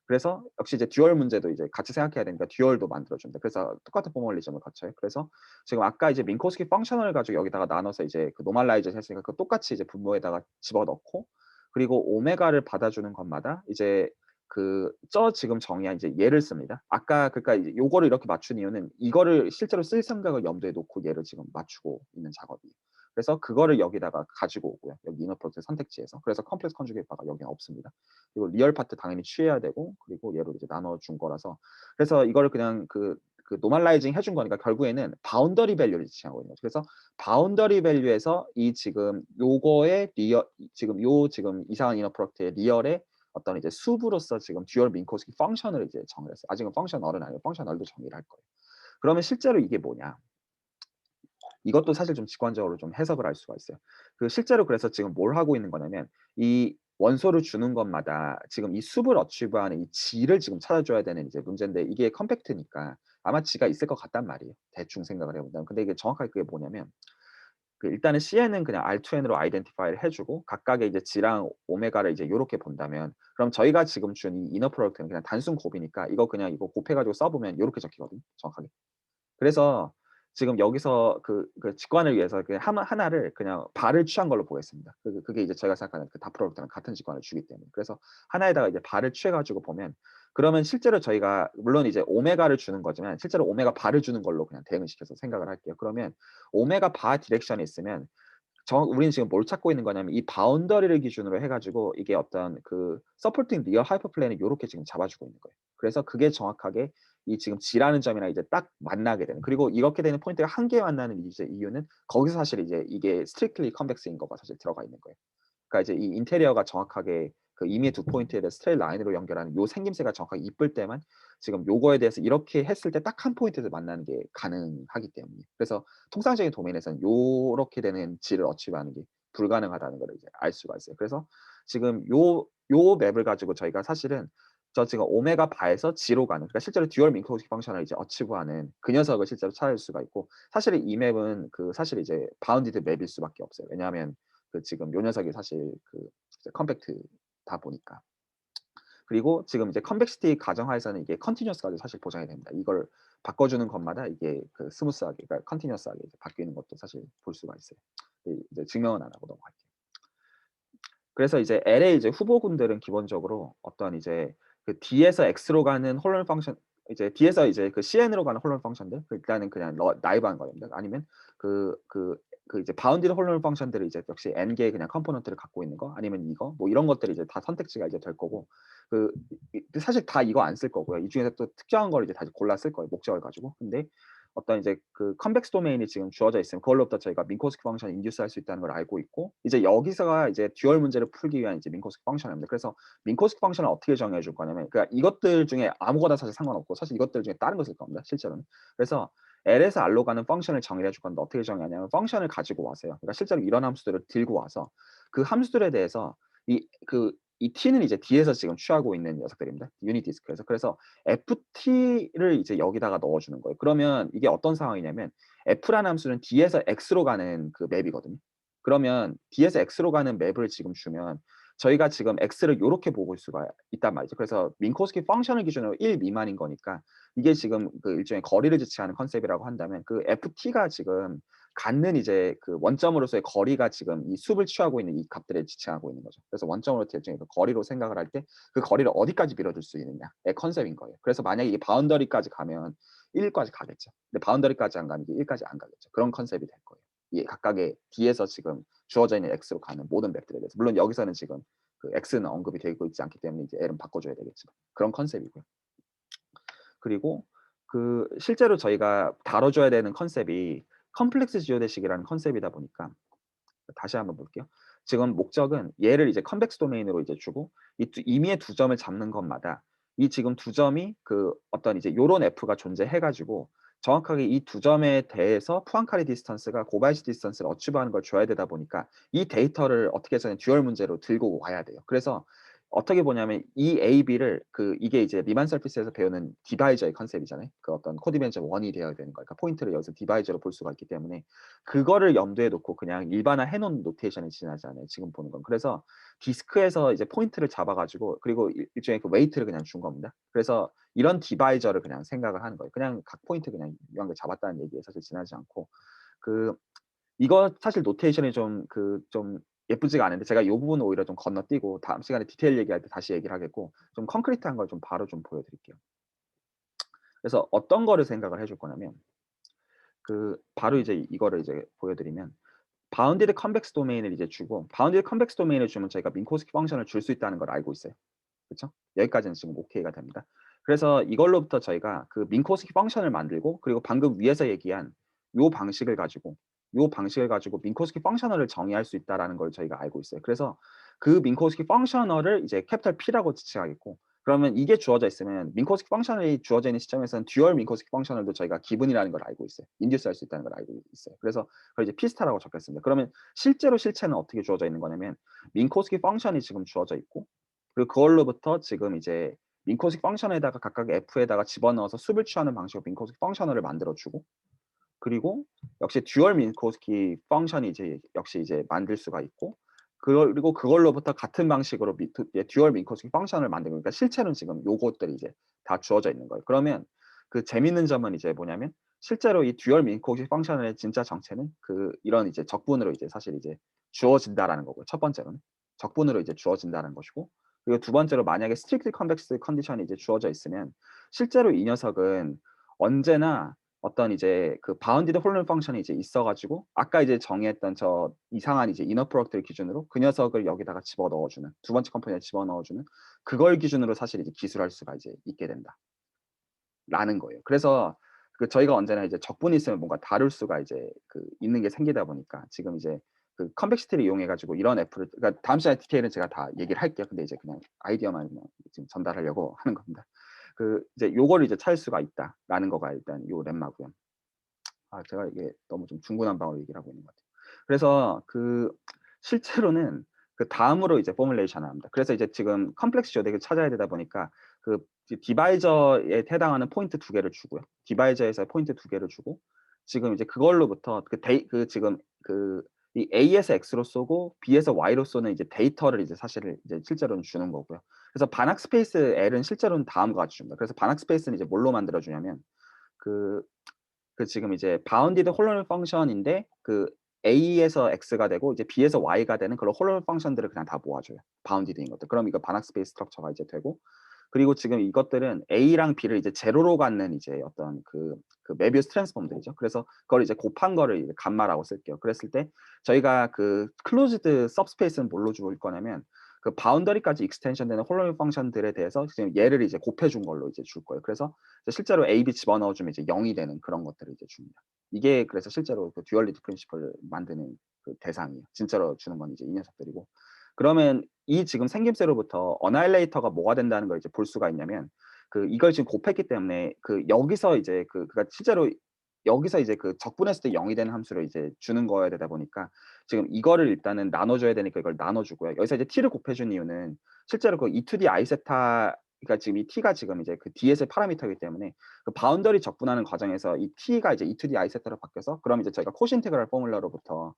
그래서 역시 이제 듀얼 문제도 이제 같이 생각해야 되니까 듀얼도 만들어준다. 그래서 똑같은 포멀리즘을 거쳐요. 그래서 지금 아까 이제 민코스키 펑션을 가지고 여기다가 나눠서 이제 그 노멀라이즈 했으니까 그 똑같이 이제 분모에다가 집어넣고 그리고 오메가를 받아주는 것마다 이제 그 지금 정의한 이제 얘를 씁니다. 아까 그러니까 이제 요거를 이렇게 맞춘 이유는 이거를 실제로 쓸 생각을 염두에 놓고 얘를 지금 맞추고 있는 작업이에요. 그래서 그거를 여기다가 가지고 오고요. 여기 이너 프로덕트 선택지에서. 그래서 컴플렉스 컨주게이트 바가 여기는 없습니다. 그리고 리얼 파트 당연히 취해야 되고 그리고 얘로 이제 나눠준 거라서 그래서 이거를 그냥 그 노멀라이징 해준 거니까 결국에는 바운더리 밸류를 지칭하고 있는 거죠. 그래서 바운더리 밸류에서 이 지금 요거의 리얼 지금 이상한 이너 프로덕트의 리얼의 어떤 이제 수부로서 지금 듀얼 민코스키 펑션을 이제 정의를 했어요. 아직은 펑셔널은 아니고 펑셔널도 정의를 할 거예요. 그러면 실제로 이게 뭐냐? 이것도 사실 좀 직관적으로 좀 해석을 할 수가 있어요. 그 실제로 그래서 지금 뭘 하고 있는 거냐면 이 원소를 주는 것마다 지금 이 숲을 어치브하는 이 G를 지금 찾아줘야 되는 이제 문제인데 이게 컴팩트니까 아마 G가 있을 것 같단 말이에요. 대충 생각을 해본다면. 근데 이게 정확하게 그게 뭐냐면 그 일단은 CN은 그냥 R2N으로 아이덴티파이를 해주고 각각의 이제 G랑 오메가를 이제 요렇게 본다면 그럼 저희가 지금 준 이 이너 프로덕트는 그냥 단순 곱이니까 이거 그냥 이거 곱해가지고 써보면 요렇게 적히거든요. 정확하게. 그래서 지금 여기서 그 직관을 위해서 그냥 하나를 그냥 발을 취한 걸로 보겠습니다. 그게 이제 제가 생각하는 그 다 프로덕트랑 같은 직관을 주기 때문에. 그래서 하나에다가 이제 발을 취해가지고 보면 그러면 실제로 저희가 물론 이제 오메가를 주는 거지만 실제로 오메가 바를 주는 걸로 그냥 대응을 시켜서 생각을 할게요. 그러면 오메가 바 디렉션이 있으면 우리는 지금 뭘 찾고 있는 거냐면 이 바운더리를 기준으로 해가지고 이게 어떤 그 서포팅 리얼 하이퍼플레인을 이렇게 지금 잡아주고 있는 거예요. 그래서 그게 정확하게 이 지금 G라는 점이랑 이제 딱 만나게 되는. 그리고 이렇게 되는 포인트가 한 개 만나는 이제 이유는 거기서 사실 이제 이게 strictly convex인 거가 사실 들어가 있는 거예요. 그러니까 이제 이 인테리어가 정확하게 그 임의의 두 포인트에 대해서 스트레이트 라인으로 연결하는 요 생김새가 정확하게 이쁠 때만 지금 요거에 대해서 이렇게 했을 때 딱 한 포인트에서 만나는 게 가능하기 때문에. 그래서 통상적인 도메인에서는 요렇게 되는 G를 어치브하는 게 불가능하다는 걸 이제 알 수가 있어요. 그래서 지금 요 맵을 가지고 저희가 사실은 지금 오메가 바에서 G로 가는 그러니까 실제로 듀얼 민코스키 펑션을 이제 어치브하는 그 녀석을 실제로 찾을 수가 있고 사실 이 맵은 그 사실 이제 바운디드 맵일 수밖에 없어요. 왜냐하면 그 지금 요 녀석이 사실 그 컴팩트다 보니까. 그리고 지금 이제 컨벡시티 가정하에서는 이게 컨티뉴어스까지 사실 보장이 됩니다. 이걸 바꿔주는 것마다 이게 그 스무스하게, 그러니까 컨티뉴어스하게 바뀌는 것도 사실 볼 수가 있어요. 이제 증명은 안 하고 넘어갈게요. 그래서 이제 L의 이제 후보군들은 기본적으로 어떤 이제 그 D에서 X로 가는 홀론 펑션, 이제 D에서 이제 그 CN으로 가는 홀론 펑션들, 일단은 그냥 나이브한 겁니다. 아니면 그 이제 바운디드 홀론 펑션들을 이제 역시 n 개의 그냥 컴포넌트를 갖고 있는 거, 아니면 이거, 뭐 이런 것들이 이제 다 선택지가 이제 될 거고, 사실 다 이거 안 쓸 거고요. 이 중에서 또 특정한 걸 이제 다시 골라 쓸 거예요. 목적을 가지고. 근데 어떤 이제 그 컨벡스 도메인이 지금 주어져 있으면 그걸로부터 저희가 민코스키 펑션을 인듀스할 수 있다는 걸 알고 있고 이제 여기서가 이제 듀얼 문제를 풀기 위한 이제 민코스키 펑션입니다. 그래서 민코스키 펑션을 어떻게 정해 줄 거냐면 그러니까 이것들 중에 아무거나 사실 상관없고 사실 이것들 중에 다른 것일 겁니다. 실제로는. 그래서 L에서 R로 가는 펑션을 정의해 줄 건데 어떻게 정의하냐면 펑션을 가지고 와서요. 그러니까 실제로 이런 함수들을 들고 와서 그 함수들에 대해서 이 t는 이제 D에서 지금 취하고 있는 녀석들입니다. 유닛 디스크에서. 그래서 ft를 이제 여기다가 넣어주는 거예요. 그러면 이게 어떤 상황이냐면 f라는 함수는 D에서 X로 가는 그 맵이거든요. 그러면 D에서 X로 가는 맵을 지금 주면 저희가 지금 X를 요렇게 보고 있을 수가 있단 말이죠. 그래서 민코스키 펑션을 기준으로 1 미만인 거니까 이게 지금 그 일종의 거리를 지칭하는 컨셉이라고 한다면 그 ft가 지금 갖는 이제 그 원점으로서의 거리가 지금 이 숲을 취하고 있는 이 값들을 지칭하고 있는 거죠. 그래서 원점으로 일종의 그 거리로 생각을 할 때 그 거리를 어디까지 밀어줄 수 있느냐의 컨셉인 거예요. 그래서 만약에 이게 바운더리까지 가면 1까지 가겠죠. 근데 바운더리까지 안 가면 이게 1까지 안 가겠죠. 그런 컨셉이 될 거예요. 이 각각의 D에서 지금 주어져 있는 X로 가는 모든 맵들에 대해서. 물론 여기서는 지금 그 X는 언급이 되고 있지 않기 때문에 이제 L은 바꿔줘야 되겠지만 그런 컨셉이고요. 그리고 그 실제로 저희가 다뤄줘야 되는 컨셉이 컴플렉스 지오데식이라는 컨셉이다 보니까 다시 한번 볼게요. 지금 목적은 얘를 이제 컨벡스 도메인으로 이제 주고 임의의 두 점을 잡는 것마다 이 지금 두 점이 그 어떤 이제 요런 f가 존재해가지고 정확하게 이 두 점에 대해서 푸앙카리 디스턴스가 고바야시 디스턴스를 어치브하는 걸 줘야 되다 보니까 이 데이터를 어떻게 해서는 듀얼 문제로 들고 와야 돼요. 그래서 어떻게 보냐면 이 A, B를 이게 이제 리만 서피스에서 배우는 디바이저의 컨셉이잖아요. 그 어떤 코디멘션 1이 되어야 되는 거니까 그러니까 포인트를 여기서 디바이저로 볼 수가 있기 때문에 그거를 염두에 놓고 그냥 일반화 해놓은 노테이션이 지나잖아요. 지금 보는 건. 그래서 디스크에서 이제 포인트를 잡아가지고 그리고 일종의 그 웨이트를 그냥 준 겁니다. 그래서 이런 디바이저를 그냥 생각을 하는 거예요. 그냥 각 포인트 그냥 이런 걸 잡았다는 얘기에 사실 지나지 않고 이거 사실 노테이션이 좀 예쁘지가 않은데 제가 이 부분은 오히려 좀 건너뛰고 다음 시간에 디테일 얘기할 때 다시 얘기를 하겠고 좀 콘크리트한 걸 좀 바로 좀 보여드릴게요. 그래서 어떤 거를 생각을 해줄 거냐면 바로 이제 이거를 이제 보여드리면 바운디드 컨벡스 도메인을 이제 주고 바운디드 컨벡스 도메인을 주면 저희가 민코스키 펑션을 줄 수 있다는 걸 알고 있어요. 그렇죠? 여기까지는 지금 오케이가 됩니다. 그래서 이걸로부터 저희가 그 민코스키 펑션을 만들고 그리고 방금 위에서 얘기한 요 방식을 가지고 민코스키 펑셔널을 정의할 수 있다라는 걸 저희가 알고 있어요. 그래서 그 민코스키 펑셔널을 이제 캐피털 P라고 지칭하겠고 그러면 이게 주어져 있으면 민코스키 펑셔널이 주어져 있는 시점에서는 듀얼 민코스키 펑셔널도 저희가 기분이라는 걸 알고 있어요. 인듀스 할 수 있다는 걸 알고 있어요. 그래서 그걸 이제 P스타라고 적겠습니다. 그러면 실제로 실체는 어떻게 주어져 있는 거냐면 민코스키 펑션이 지금 주어져 있고 그리고 그걸로부터 지금 이제 민코스키 펑션에다가 각각 F에다가 집어넣어서 숲을 취하는 방식으로 민코스키 펑셔널을 만들어주고 그리고 역시 듀얼 민코스키 펑션이 이제 역시 이제 만들 수가 있고 그리고 그걸로부터 같은 방식으로 듀얼 민코스키 펑션을 만들고 그러니까 실체는 지금 요것들이 이제 다 주어져 있는 거예요. 그러면 그 재밌는 점은 이제 뭐냐면 실제로 이 듀얼 민코스키 펑션의 진짜 정체는 이런 이제 적분으로 이제 사실 이제 주어진다라는 거고요. 첫 번째로는 적분으로 이제 주어진다는 것이고 그리고 두 번째로 만약에 스트릭트 컨벡스 컨디션이 이제 주어져 있으면 실제로 이 녀석은 언제나 어떤 이제 그 바운디드 홀론 펑션이 이제 있어가지고 아까 이제 정의했던 저 이상한 이제 이너 프로덕트를 기준으로 그 녀석을 여기다가 집어 넣어주는 두 번째 컴포넌트에 집어 넣어주는 그걸 기준으로 사실 이제 기술할 수가 이제 있게 된다라는 거예요. 그래서 저희가 언제나 이제 적분이 있으면 뭔가 다룰 수가 이제 있는 게 생기다 보니까 지금 이제 컨벡시티를 이용해가지고 이런 F를 그러니까 다음 시간에 디테일은 제가 다 얘기를 할게요. 근데 이제 그냥 아이디어만 지금 전달하려고 하는 겁니다. 이제 요거를 이제 찾을 수가 있다라는 거가 일단 요 렘마고요. 제가 이게 너무 좀 중구난방으로 얘기를 하고 있는 것 같아요. 그래서 실제로는 다음으로 이제 포뮬레이션을 합니다. 그래서 이제 지금 컴플렉스 조덱을 찾아야 되다 보니까 디바이저에 해당하는 포인트 2개를 주고요. 디바이저에서 포인트 2개를 주고 지금 이제 그걸로부터 지금 이 A에서 X로 쏘고 B에서 Y로 쏘는 이제 데이터를 이제 사실을 이제 실제로는 주는 거고요. 그래서 반학 스페이스 L은 실제로는 다음과 같이 줍니다. 그래서 반학 스페이스는 이제 뭘로 만들어 주냐면 지금 이제 바운디드 홀로널 펑션인데 A에서 X가 되고 이제 B에서 Y가 되는 그런 홀로널 펑션들을 그냥 다 모아줘요. 바운디드인 것들. 그럼 이거 반학 스페이스 스트럭처가 이제 되고 그리고 지금 이것들은 A랑 B를 이제 제로로 갖는 이제 어떤 그 메비우스 트랜스폼들이죠. 그래서 그걸 이제 곱한 거를 이제 감마라고 쓸게요. 그랬을 때 저희가 그 클로즈드 सब스페이스는 뭘로 줄 거냐면 그 바운더리까지 익스텐션 되는 홀로미క్ 펑션들에 대해서 지금 얘를 이제 곱해 준 걸로 이제 줄 거예요. 그래서 실제로 A, B 집어넣어 주면 이제 0이 되는 그런 것들을 이제 줍니다. 이게 그래서 실제로 그 듀얼리티 프린시플을 만드는 그 대상이에요. 진짜로 주는 건 이제 이 녀석들이고. 그러면 이 지금 생김새로부터 어나일레이터가 뭐가 된다는 걸 이제 볼 수가 있냐면 그 이걸 지금 곱했기 때문에 그 여기서 이제 그가 실제로 여기서 이제 그 적분했을 때 0이 되는 함수를 이제 주는 거여야 되다 보니까 지금 이거를 일단은 나눠줘야 되니까 이걸 나눠주고요. 여기서 이제 t를 곱해준 이유는 실제로 그 E2D 아이세타 그러니까 지금 이 t가 지금 이제 그 DS의 파라미터이기 때문에 그 바운더리 적분하는 과정에서 이 t가 이제 E2D 아이세타로 바뀌어서 그럼 이제 저희가 코시인테그랄 포뮬러로부터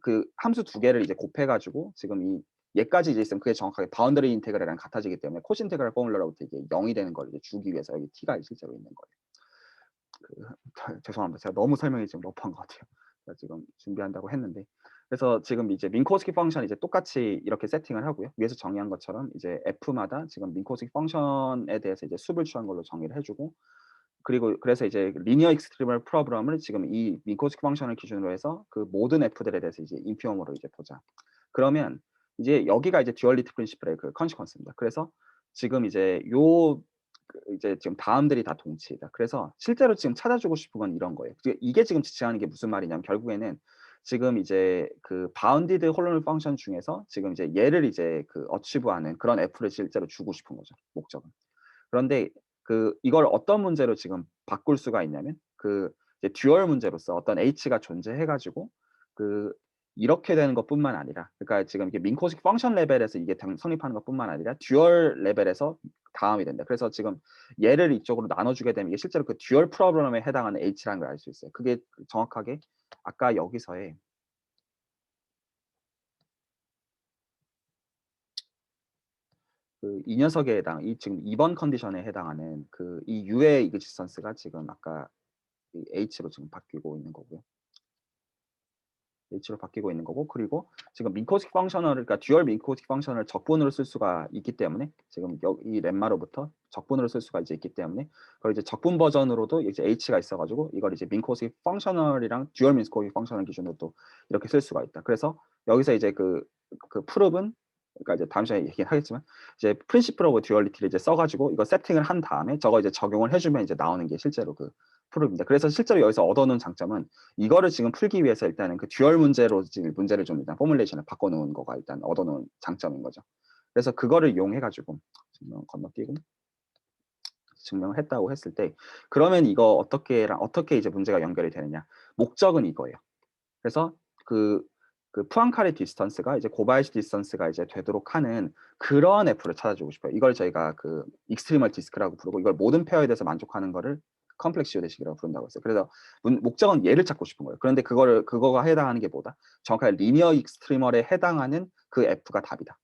그 함수 두 개를 이제 곱해가지고 지금 이 얘까지 이제 있으면 그게 정확하게 바운더리 인테그랄이랑 같아지기 때문에 코시인테그랄 포뮬러로부터 이게 0이 되는 걸 이제 주기 위해서 여기 t가 실제로 있는 거예요. 죄송합니다. 제가 너무 설명이 지금 러프한 것 같아요. 제가 지금 준비한다고 했는데 그래서 지금 이제 민코스키 펑션 이제 똑같이 이렇게 세팅을 하고요. 위에서 정의한 것처럼 이제 f마다 지금 민코스키 펑션에 대해서 이제 수를 취한 걸로 정의를 해주고 그리고 그래서 이제 리니어 익스트리멀 프로브럼을 지금 이 민코스키 펑션을 기준으로 해서 그 모든 f들에 대해서 이제 인피엄으로 이제 보자. 그러면 이제 여기가 이제 듀얼리티 프린시플의 그 컨시퀀스입니다. 그래서 지금 이제 이제 지금 다음들이 다 동치이다. 그래서 실제로 지금 찾아주고 싶은 건 이런 거예요. 이게 지금 지칭하는 게 무슨 말이냐면 결국에는 지금 이제 그 바운디드 홀로미క్ 펑션 중에서 지금 이제 얘를 이제 그 어치브하는 그런 f를 실제로 주고 싶은 거죠. 목적은. 그런데 그 이걸 어떤 문제로 지금 바꿀 수가 있냐면 그 이제 듀얼 문제로서 어떤 h가 존재해 가지고 그 이렇게 되는 것뿐만 아니라 그러니까 지금 이게 민코스키 펑션 레벨에서 이게 성립하는 것뿐만 아니라 듀얼 레벨에서 다음이 된다. 그래서 지금 얘를 이쪽으로 나눠주게 되면 이게 실제로 그 듀얼 프로블럼에 해당하는 h라는 걸 알 수 있어요. 그게 정확하게 아까 여기서의 그 이 녀석에 이 지금 2번 컨디션에 해당하는 그 이 U의 이그지스턴스가 지금 아까 이 H로 지금 바뀌고 있는 거고요. H로 바뀌고 있는 거고 그리고 지금 민코스키 펑셔널 그러니까 듀얼 민코스키 펑션을 적분으로 쓸 수가 있기 때문에 지금 이 렘마로부터 적분으로 쓸 수가 이제 있기 때문에 그걸 이제 적분 버전으로도 이제 H가 있어가지고 이걸 이제 민코스키 펑셔널이랑 듀얼 민코스키 펑셔널 기준으로 또 이렇게 쓸 수가 있다. 그래서 여기서 이제 그 프룹은 그러니까 이제 다음 시간에 얘기하겠지만 이제 프린시플 오브 듀얼리티를 이제 써가지고 이거 세팅을 한 다음에 저거 이제 적용을 해주면 이제 나오는 게 실제로 그 프룹입니다. 그래서 실제로 여기서 얻어놓은 장점은 이거를 지금 풀기 위해서 일단은 그 듀얼 문제를 좀 일단 포뮬레이션을 바꿔놓은 거가 일단 얻어놓은 장점인 거죠. 그래서 그거를 이용해가지고 증명 건너뛰고 증명을 했다고 했을 때 그러면 이거 어떻게 이제 문제가 연결이 되느냐? 목적은 이거예요. 그래서 그 푸앙카레 디스턴스가 이제 고바야시 디스턴스가 이제 되도록 하는 그런 F를 찾아주고 싶어요. 이걸 저희가 그 익스트리멀 디스크라고 부르고 이걸 모든 페어에 대해서 만족하는 거를 컴플렉스 지오데식이라고 부른다고 했어요. 그래서 목적은 얘를 찾고 싶은 거예요. 그런데 그거가 해당하는 게 뭐다? 정확하게 리니어 익스트리멀에 해당하는 그 F가 답이다.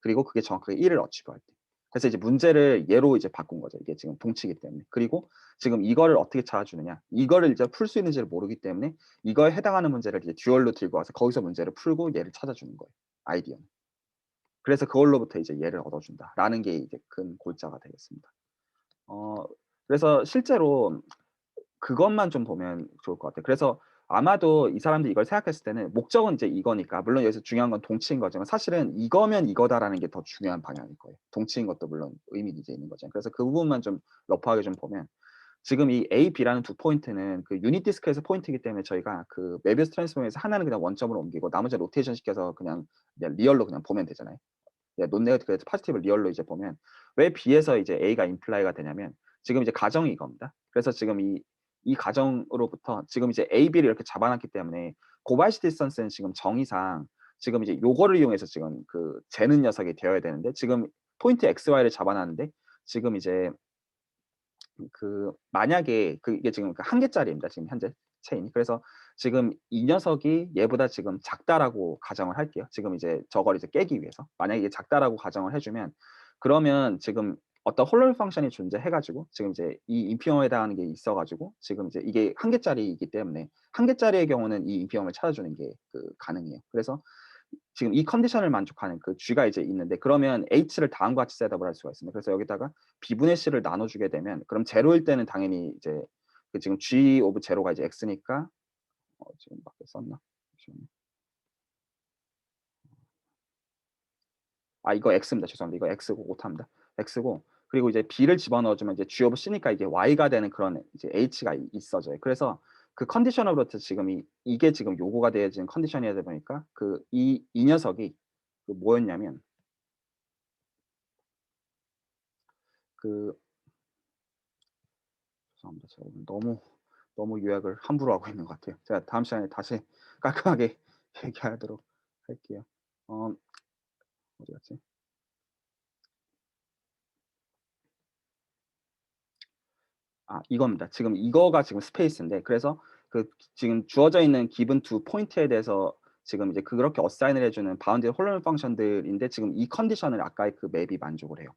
그리고 그게 정확하게 1을 어치브할 때. 그래서 이제 문제를 얘로 이제 바꾼 거죠. 이게 지금 동치기 때문에. 그리고 지금 이거를 어떻게 찾아주느냐. 이거를 이제 풀 수 있는지를 모르기 때문에 이거에 해당하는 문제를 이제 듀얼로 들고 와서 거기서 문제를 풀고 얘를 찾아주는 거예요. 아이디어는. 그래서 그걸로부터 이제 얘를 얻어준다라는 게 이제 큰 골자가 되겠습니다. 그래서 실제로 그것만 좀 보면 좋을 것 같아요. 그래서 아마도 이 사람들이 이걸 생각했을 때는 목적은 이제 이거니까 물론 여기서 중요한 건 동치인 거지만 사실은 이거면 이거다라는 게 더 중요한 방향일 거예요. 동치인 것도 물론 의미는 이제 있는 거죠. 그래서 그 부분만 좀 러프하게 좀 보면 지금 이 A, B라는 두 포인트는 그 유닛 디스크에서 포인트이기 때문에 저희가 그 메비우스 트랜스폼에서 하나는 그냥 원점으로 옮기고 나머지 로테이션 시켜서 그냥 리얼로 그냥 보면 되잖아요. 논네거티브 포지티브 리얼로 이제 보면 왜 B에서 이제 A가 임플라이가 되냐면 지금 이제 가정이 이겁니다. 그래서 지금 이 가정으로부터 지금 이제 A, B를 이렇게 잡아놨기 때문에 고바야시 디스턴스는 지금 정의상 지금 이제 요거를 이용해서 지금 그 재는 녀석이 되어야 되는데 지금 포인트 X, Y를 잡아놨는데 지금 이제 그 만약에 이게 지금 한 개짜리입니다. 지금 현재 체인이. 그래서 지금 이 녀석이 얘보다 지금 작다라고 가정을 할게요. 지금 이제 저걸 이제 깨기 위해서. 만약에 이게 작다라고 가정을 해주면 그러면 지금 어떤 홀로미క్ 펑션이 존재해가지고 지금 이제 이 인피엄에 해당하는 게 있어가지고 지금 이제 이게 한 개짜리이기 때문에 한 개짜리의 경우는 이 인피엄을 찾아주는 게 가능해요. 그래서 지금 이 컨디션을 만족하는 그 G가 이제 있는데 그러면 H를 다음과 같이 셋업을 할 수가 있습니다. 그래서 여기다가 B분의 C를 나눠주게 되면 그럼 제로일 때는 당연히 이제 그 지금 G 오브 제로가 이제 X니까 지금 밖에 썼나? 잠시만요. 이거 X입니다. 죄송합니다. 이거 X고 오타입니다. X고 그리고 이제 B를 집어넣어주면 이제 G 오브 C니까 이게 Y가 되는 그런 이제 H가 있어져요. 그래서 그 컨디셔널로부터 지금 이게 지금 요구가 되어진 컨디션이다 보니까 그 이 녀석이 그 뭐였냐면 그 죄송합니다. 제가 오늘 너무 요약을 함부로 하고 있는 것 같아요. 제가 다음 시간에 다시 깔끔하게 얘기하도록 할게요. 어디 갔지? 이겁니다. 지금 이거가 지금 스페이스인데 그래서 그 지금 주어져 있는 기분 두 포인트에 대해서 지금 이제 그렇게 어사인을 해주는 바운드 홀로는 펑션들인데 지금 이 컨디션을 아까의 그 맵이 만족을 해요.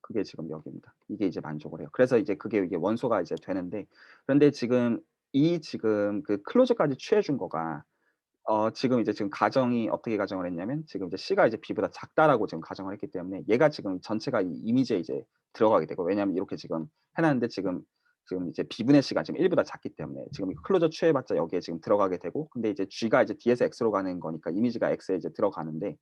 그게 지금 여기입니다. 이게 이제 만족을 해요. 그래서 이제 그게 이게 원소가 이제 되는데 그런데 지금 지금 그 클로즈까지 취해준 거가 지금 가정이 어떻게 가정을 했냐면 지금 이제 C가 이제 B보다 작다라고 지금 가정을 했기 때문에 얘가 지금 전체가 이 이미지에 이제 들어가게 되고 왜냐하면 이렇게 지금 해놨는데 지금 이제 B분의 C가 지금 1보다 작기 때문에 지금 클로저 취해봤자 여기에 지금 들어가게 되고 근데 이제 G가 이제 D에서 X로 가는 거니까 이미지가 X에 이제 들어가는데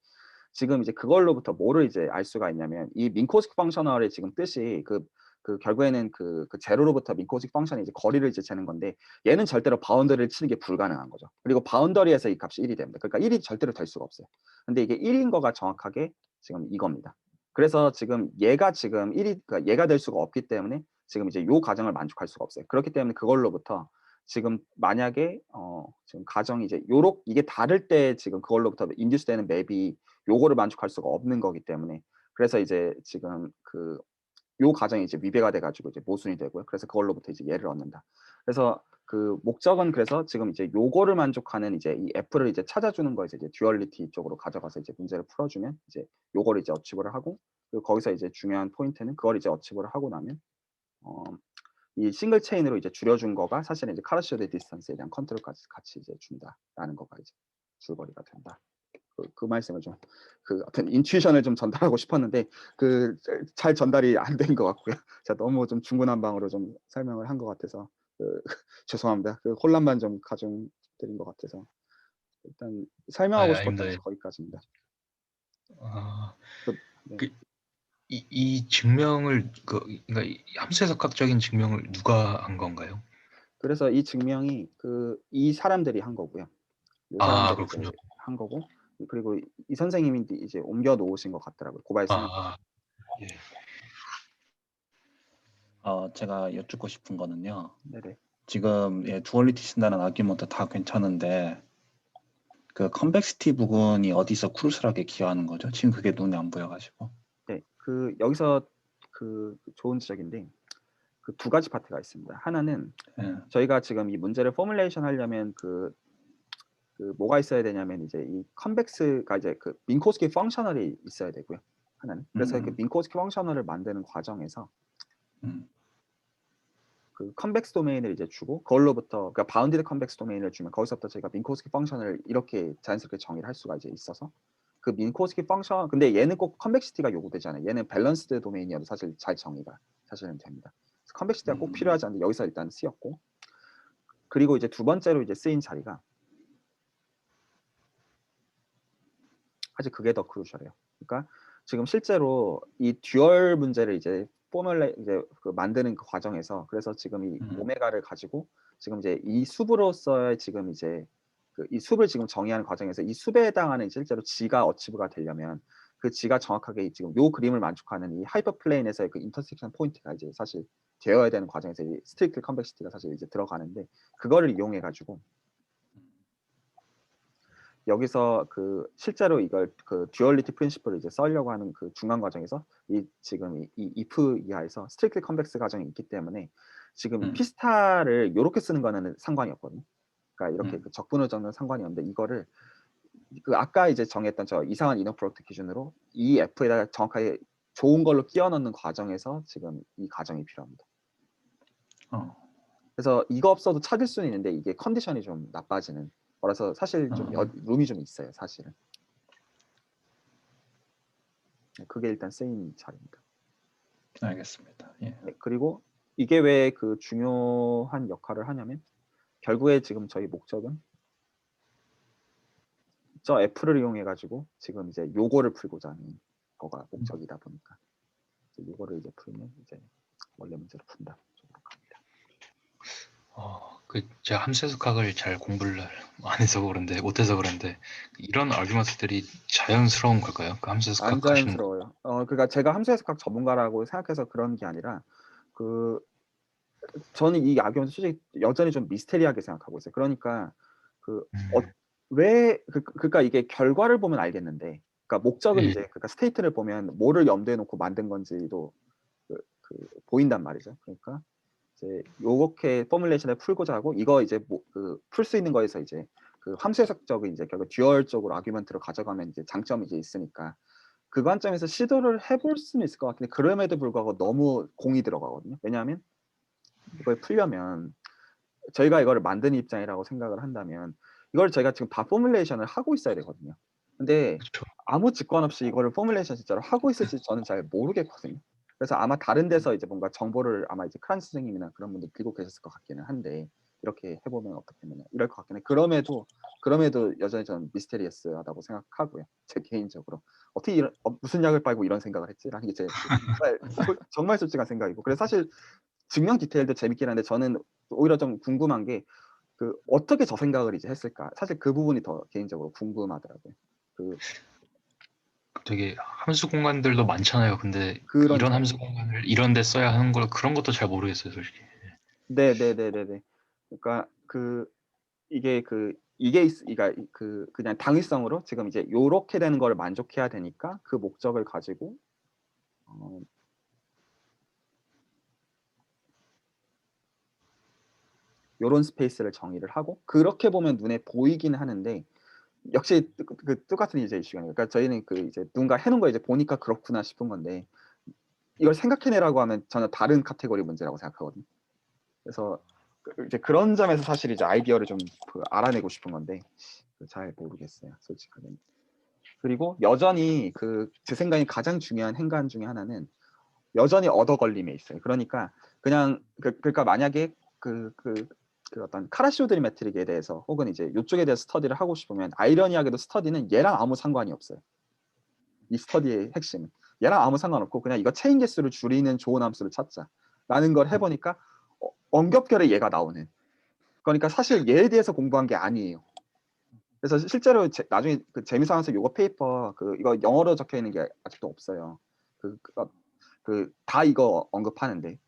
지금 이제 그걸로부터 뭐를 이제 알 수가 있냐면 이 민코스키 펑셔널의 지금 뜻이 그 결국에는 그 제로로부터 민코스키 펑션이 이제 거리를 이제 재는 건데 얘는 절대로 바운더리를 치는 게 불가능한 거죠. 그리고 바운더리에서 이 값이 1이 됩니다. 그러니까 1이 절대로 될 수가 없어요. 근데 이게 1인 거가 정확하게 지금 이겁니다. 그래서 지금 얘가 지금 1이 그러니까 얘가 될 수가 없기 때문에 지금 이제 요 가정을 만족할 수가 없어요. 그렇기 때문에 그걸로부터 지금 만약에 지금 가정이 이제 이게 다를 때 지금 그걸로부터 인듀스 되는 맵이 요거를 만족할 수가 없는 거기 때문에 그래서 이제 지금 요 가정이 이제 위배가 돼가지고 이제 모순이 되고요. 그래서 그걸로부터 이제 얘를 얻는다. 그래서 그 목적은 그래서 지금 이제 요거를 만족하는 이제 이 F를 이제 찾아주는 거 이제 듀얼리티 쪽으로 가져가서 이제 문제를 풀어주면 이제 요거를 이제 어치브를 하고 그리고 거기서 이제 중요한 포인트는 그걸 이제 어치브를 하고 나면 이 싱글 체인으로 이제 줄여준 거가 사실은 이제 카르시오드 디스턴스에 대한 컨트롤까지 같이 이제 준다라는 거가 이제 줄거리가 된다. 그 말씀을 좀 어떤 인투이션을 좀 전달하고 싶었는데 잘 전달이 안 된 것 같고요. 제가 너무 좀 중구난방으로 좀 설명을 한 것 같아서 죄송합니다. 혼란만 좀 가중드린 것 같아서 일단 설명하고 싶었던 아닙니다. 건 거기까지입니다. 네. 이 증명을 그러니까 이 함수 해석학적인 증명을 누가 한 건가요? 그래서 이 증명이 이 사람들이 한 거고요. 이 사람들이 이제 그렇군요. 한 거고 그리고 이 선생님이 이제 옮겨 놓으신 것 같더라고요. 고발스님. 예. 제가 여쭙고 싶은 거는요. 네네. 지금 두얼리티 쓴다는 아규먼트 다 괜찮은데 그 컨벡시티 부분이 어디서 크루셜하게 기여하는 거죠? 지금 그게 눈에 안 보여가지고. 네. 여기서 좋은 지적인데 두 가지 파트가 있습니다. 하나는 저희가 지금 이 문제를 포뮬레이션 하려면 뭐가 있어야 되냐면 이제 이 컨벡스가 이제 민코스키 펑셔널이 있어야 되고요. 하나는. 그래서 민코스키 펑셔널을 만드는 과정에서 컨벡스 도메인을 이제 주고 그걸로부터 그러니까 바운디드 컨벡스 도메인을 주면 거기서부터 저희가 민코스키 펑션을 이렇게 자연스럽게 정의를 할 수가 이제 있어서 민코스키 펑션 근데 얘는 꼭 컨벡시티가 요구되잖아요. 얘는 밸런스드 도메인이어도 사실 잘 정의가 사실은 됩니다. 그래서 컨벡시티가 꼭 필요하지 않은데 여기서 일단 쓰였고 그리고 이제 두 번째로 이제 쓰인 자리가 사실 그게 더 크루셜해요. 그러니까 지금 실제로 이 듀얼 문제를 이제 포뮬레 이제 만드는 그 과정에서 그래서 지금 이 오메가를 가지고 지금 이제 이 숲으로서의 지금 이제 이 숲을 지금 정의하는 과정에서 이 숲에 해당하는 실제로 G가 어치브가 되려면 그 G가 정확하게 지금 요 그림을 만족하는 이 하이퍼 플레인에서의 그 인터섹션 포인트가 이제 사실 되어야 되는 과정에서 이 스트릭트 컨벡시티가 사실 이제 들어가는데 그거를 이용해 가지고 여기서 실제로 이걸 듀얼리티 프린시플을 이제 써려고 하는 중간 과정에서 지금 이 if 이하에서 스트릭트 컨벡스 과정이 있기 때문에 지금 피스타를 이렇게 쓰는 거는 상관이 없거든요. 그러니까 이렇게 적분을 적는 상관이 없는데 이거를 아까 이제 정했던 저 이상한 이너 프로덕트 기준으로 이 f에다가 정확하게 좋은 걸로 끼워 넣는 과정에서 지금 이 과정이 필요합니다. 그래서 이거 없어도 찾을 수는 있는데 이게 컨디션이 좀 나빠지는 거라서 사실 좀 룸이 좀 있어요, 사실은. 네, 그게 일단 쓰인 자리입니다. 알겠습니다. 예. 네, 그리고 이게 왜 그 중요한 역할을 하냐면 결국에 지금 저희 목적은 저 애플을 이용해 가지고 지금 이제 요거를 풀고자 하는 거가 목적이다 보니까 요거를 이제 풀면 이제 원래 문제를 푼다 쪽으로 갑니다. 제가 함수 해석학을 잘 공부를 안 해서 그런데 못해서 그런데 이런 아규먼트들이 자연스러운 걸까요? 그 함수 안 해석학 하시는 거. 자연스러워요. 그러니까 제가 함수 해석학 전문가라고 생각해서 그런 게 아니라 그 저는 이 아규먼트 솔직히 여전히 좀 미스테리하게 생각하고 있어요. 그러니까 그러니까 이게 결과를 보면 알겠는데, 그러니까 목적은 예, 이제 그러니까 스테이트를 보면 뭐를 염두에 놓고 만든 건지도 보인단 말이죠. 그러니까 이제 요렇게 포뮬레이션을 풀고자 하고 이거 이제 풀 수 있는 거에서 이제 그 함수 해석적인 이제 결국 듀얼적으로 아규먼트로 가져가면 이제 장점이 이제 있으니까 그 관점에서 시도를 해볼 수는 있을 것 같은데 그럼에도 불구하고 너무 공이 들어가거든요. 왜냐하면 이걸 풀려면 저희가 이거를 만드는 입장이라고 생각을 한다면 이걸 저희가 지금 다 포뮬레이션을 하고 있어야 되거든요. 근데 그렇죠. 아무 직관 없이 이거를 포뮬레이션 진짜로 하고 있을지 저는 잘 모르겠거든요. 그래서 아마 다른 데서 이제 뭔가 정보를 아마 이제 크란스 선생님이나 그런 분들 들고 계셨을 것 같기는 한데 이렇게 해보면 어떻겠느냐 이럴 것 같긴 해. 그럼에도 여전히 저는 미스테리어스하다고 생각하고요. 제 개인적으로 어떻게 무슨 약을 빨고 이런 생각을 했지라는 게 제 정말 솔직한 생각이고 그래서 사실 증명 디테일도 재밌긴 한데 저는 오히려 좀 궁금한 게 어떻게 저 생각을 이제 했을까? 사실 그 부분이 더 개인적으로 궁금하더라고요. 되게 함수 공간들도 많잖아요. 근데 이런 그러니까요. 함수 공간을 이런 데 써야 하는 걸 그런 것도 잘 모르겠어요, 솔직히. 네네네네네. 그러니까 그러니까 그냥 당위성으로 지금 이제 요렇게 되는 걸 만족해야 되니까 그 목적을 가지고 요런 스페이스를 정의를 하고 그렇게 보면 눈에 보이긴 하는데 역시 똑같은 이제 이슈가 아니에요. 그러니까 저희는 이제 누군가 해놓은 거 이제 보니까 그렇구나 싶은 건데 이걸 생각해내라고 하면 전혀 다른 카테고리 문제라고 생각하거든요. 그래서 이제 그런 점에서 사실 이제 아이디어를 좀 알아내고 싶은 건데 잘 모르겠어요, 솔직하게. 그리고 여전히 제 생각에 가장 중요한 행간 중에 하나는 여전히 얻어 걸림에 있어요. 그러니까 그냥 그러니까 만약에 어떤 카라시오드리 매트릭에 대해서 혹은 이제 이쪽에 대해서 스터디를 하고 싶으면 아이러니하게도 스터디는 얘랑 아무 상관이 없어요. 이 스터디의 핵심은 얘랑 아무 상관없고 그냥 이거 체인 개수를 줄이는 좋은 함수를 찾자라는 걸 해보니까 엉겹결에 얘가 나오는. 그러니까 사실 얘에 대해서 공부한 게 아니에요. 그래서 실제로 나중에 재미삼아서 요거 페이퍼 이거 영어로 적혀 있는 게 아직도 없어요. 다 이거 언급하는데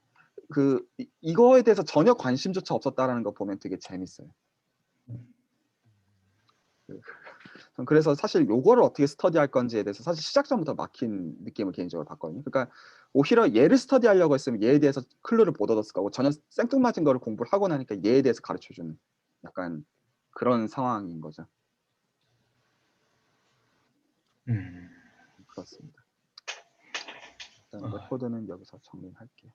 이거에 대해서 전혀 관심조차 없었다라는 거 보면 되게 재밌어요. 그래서 사실 요거를 어떻게 스터디할 건지에 대해서 사실 시작전부터 막힌 느낌을 개인적으로 받거든요. 그러니까 오히려 얘를 스터디하려고 했으면 얘에 대해서 클루를 못 얻었을 거고 전혀 생뚱맞은 거를 공부를 하고 나니까 얘에 대해서 가르쳐주는 약간 그런 상황인 거죠. 그렇습니다. 일단 레코드는 여기서 정리할게요.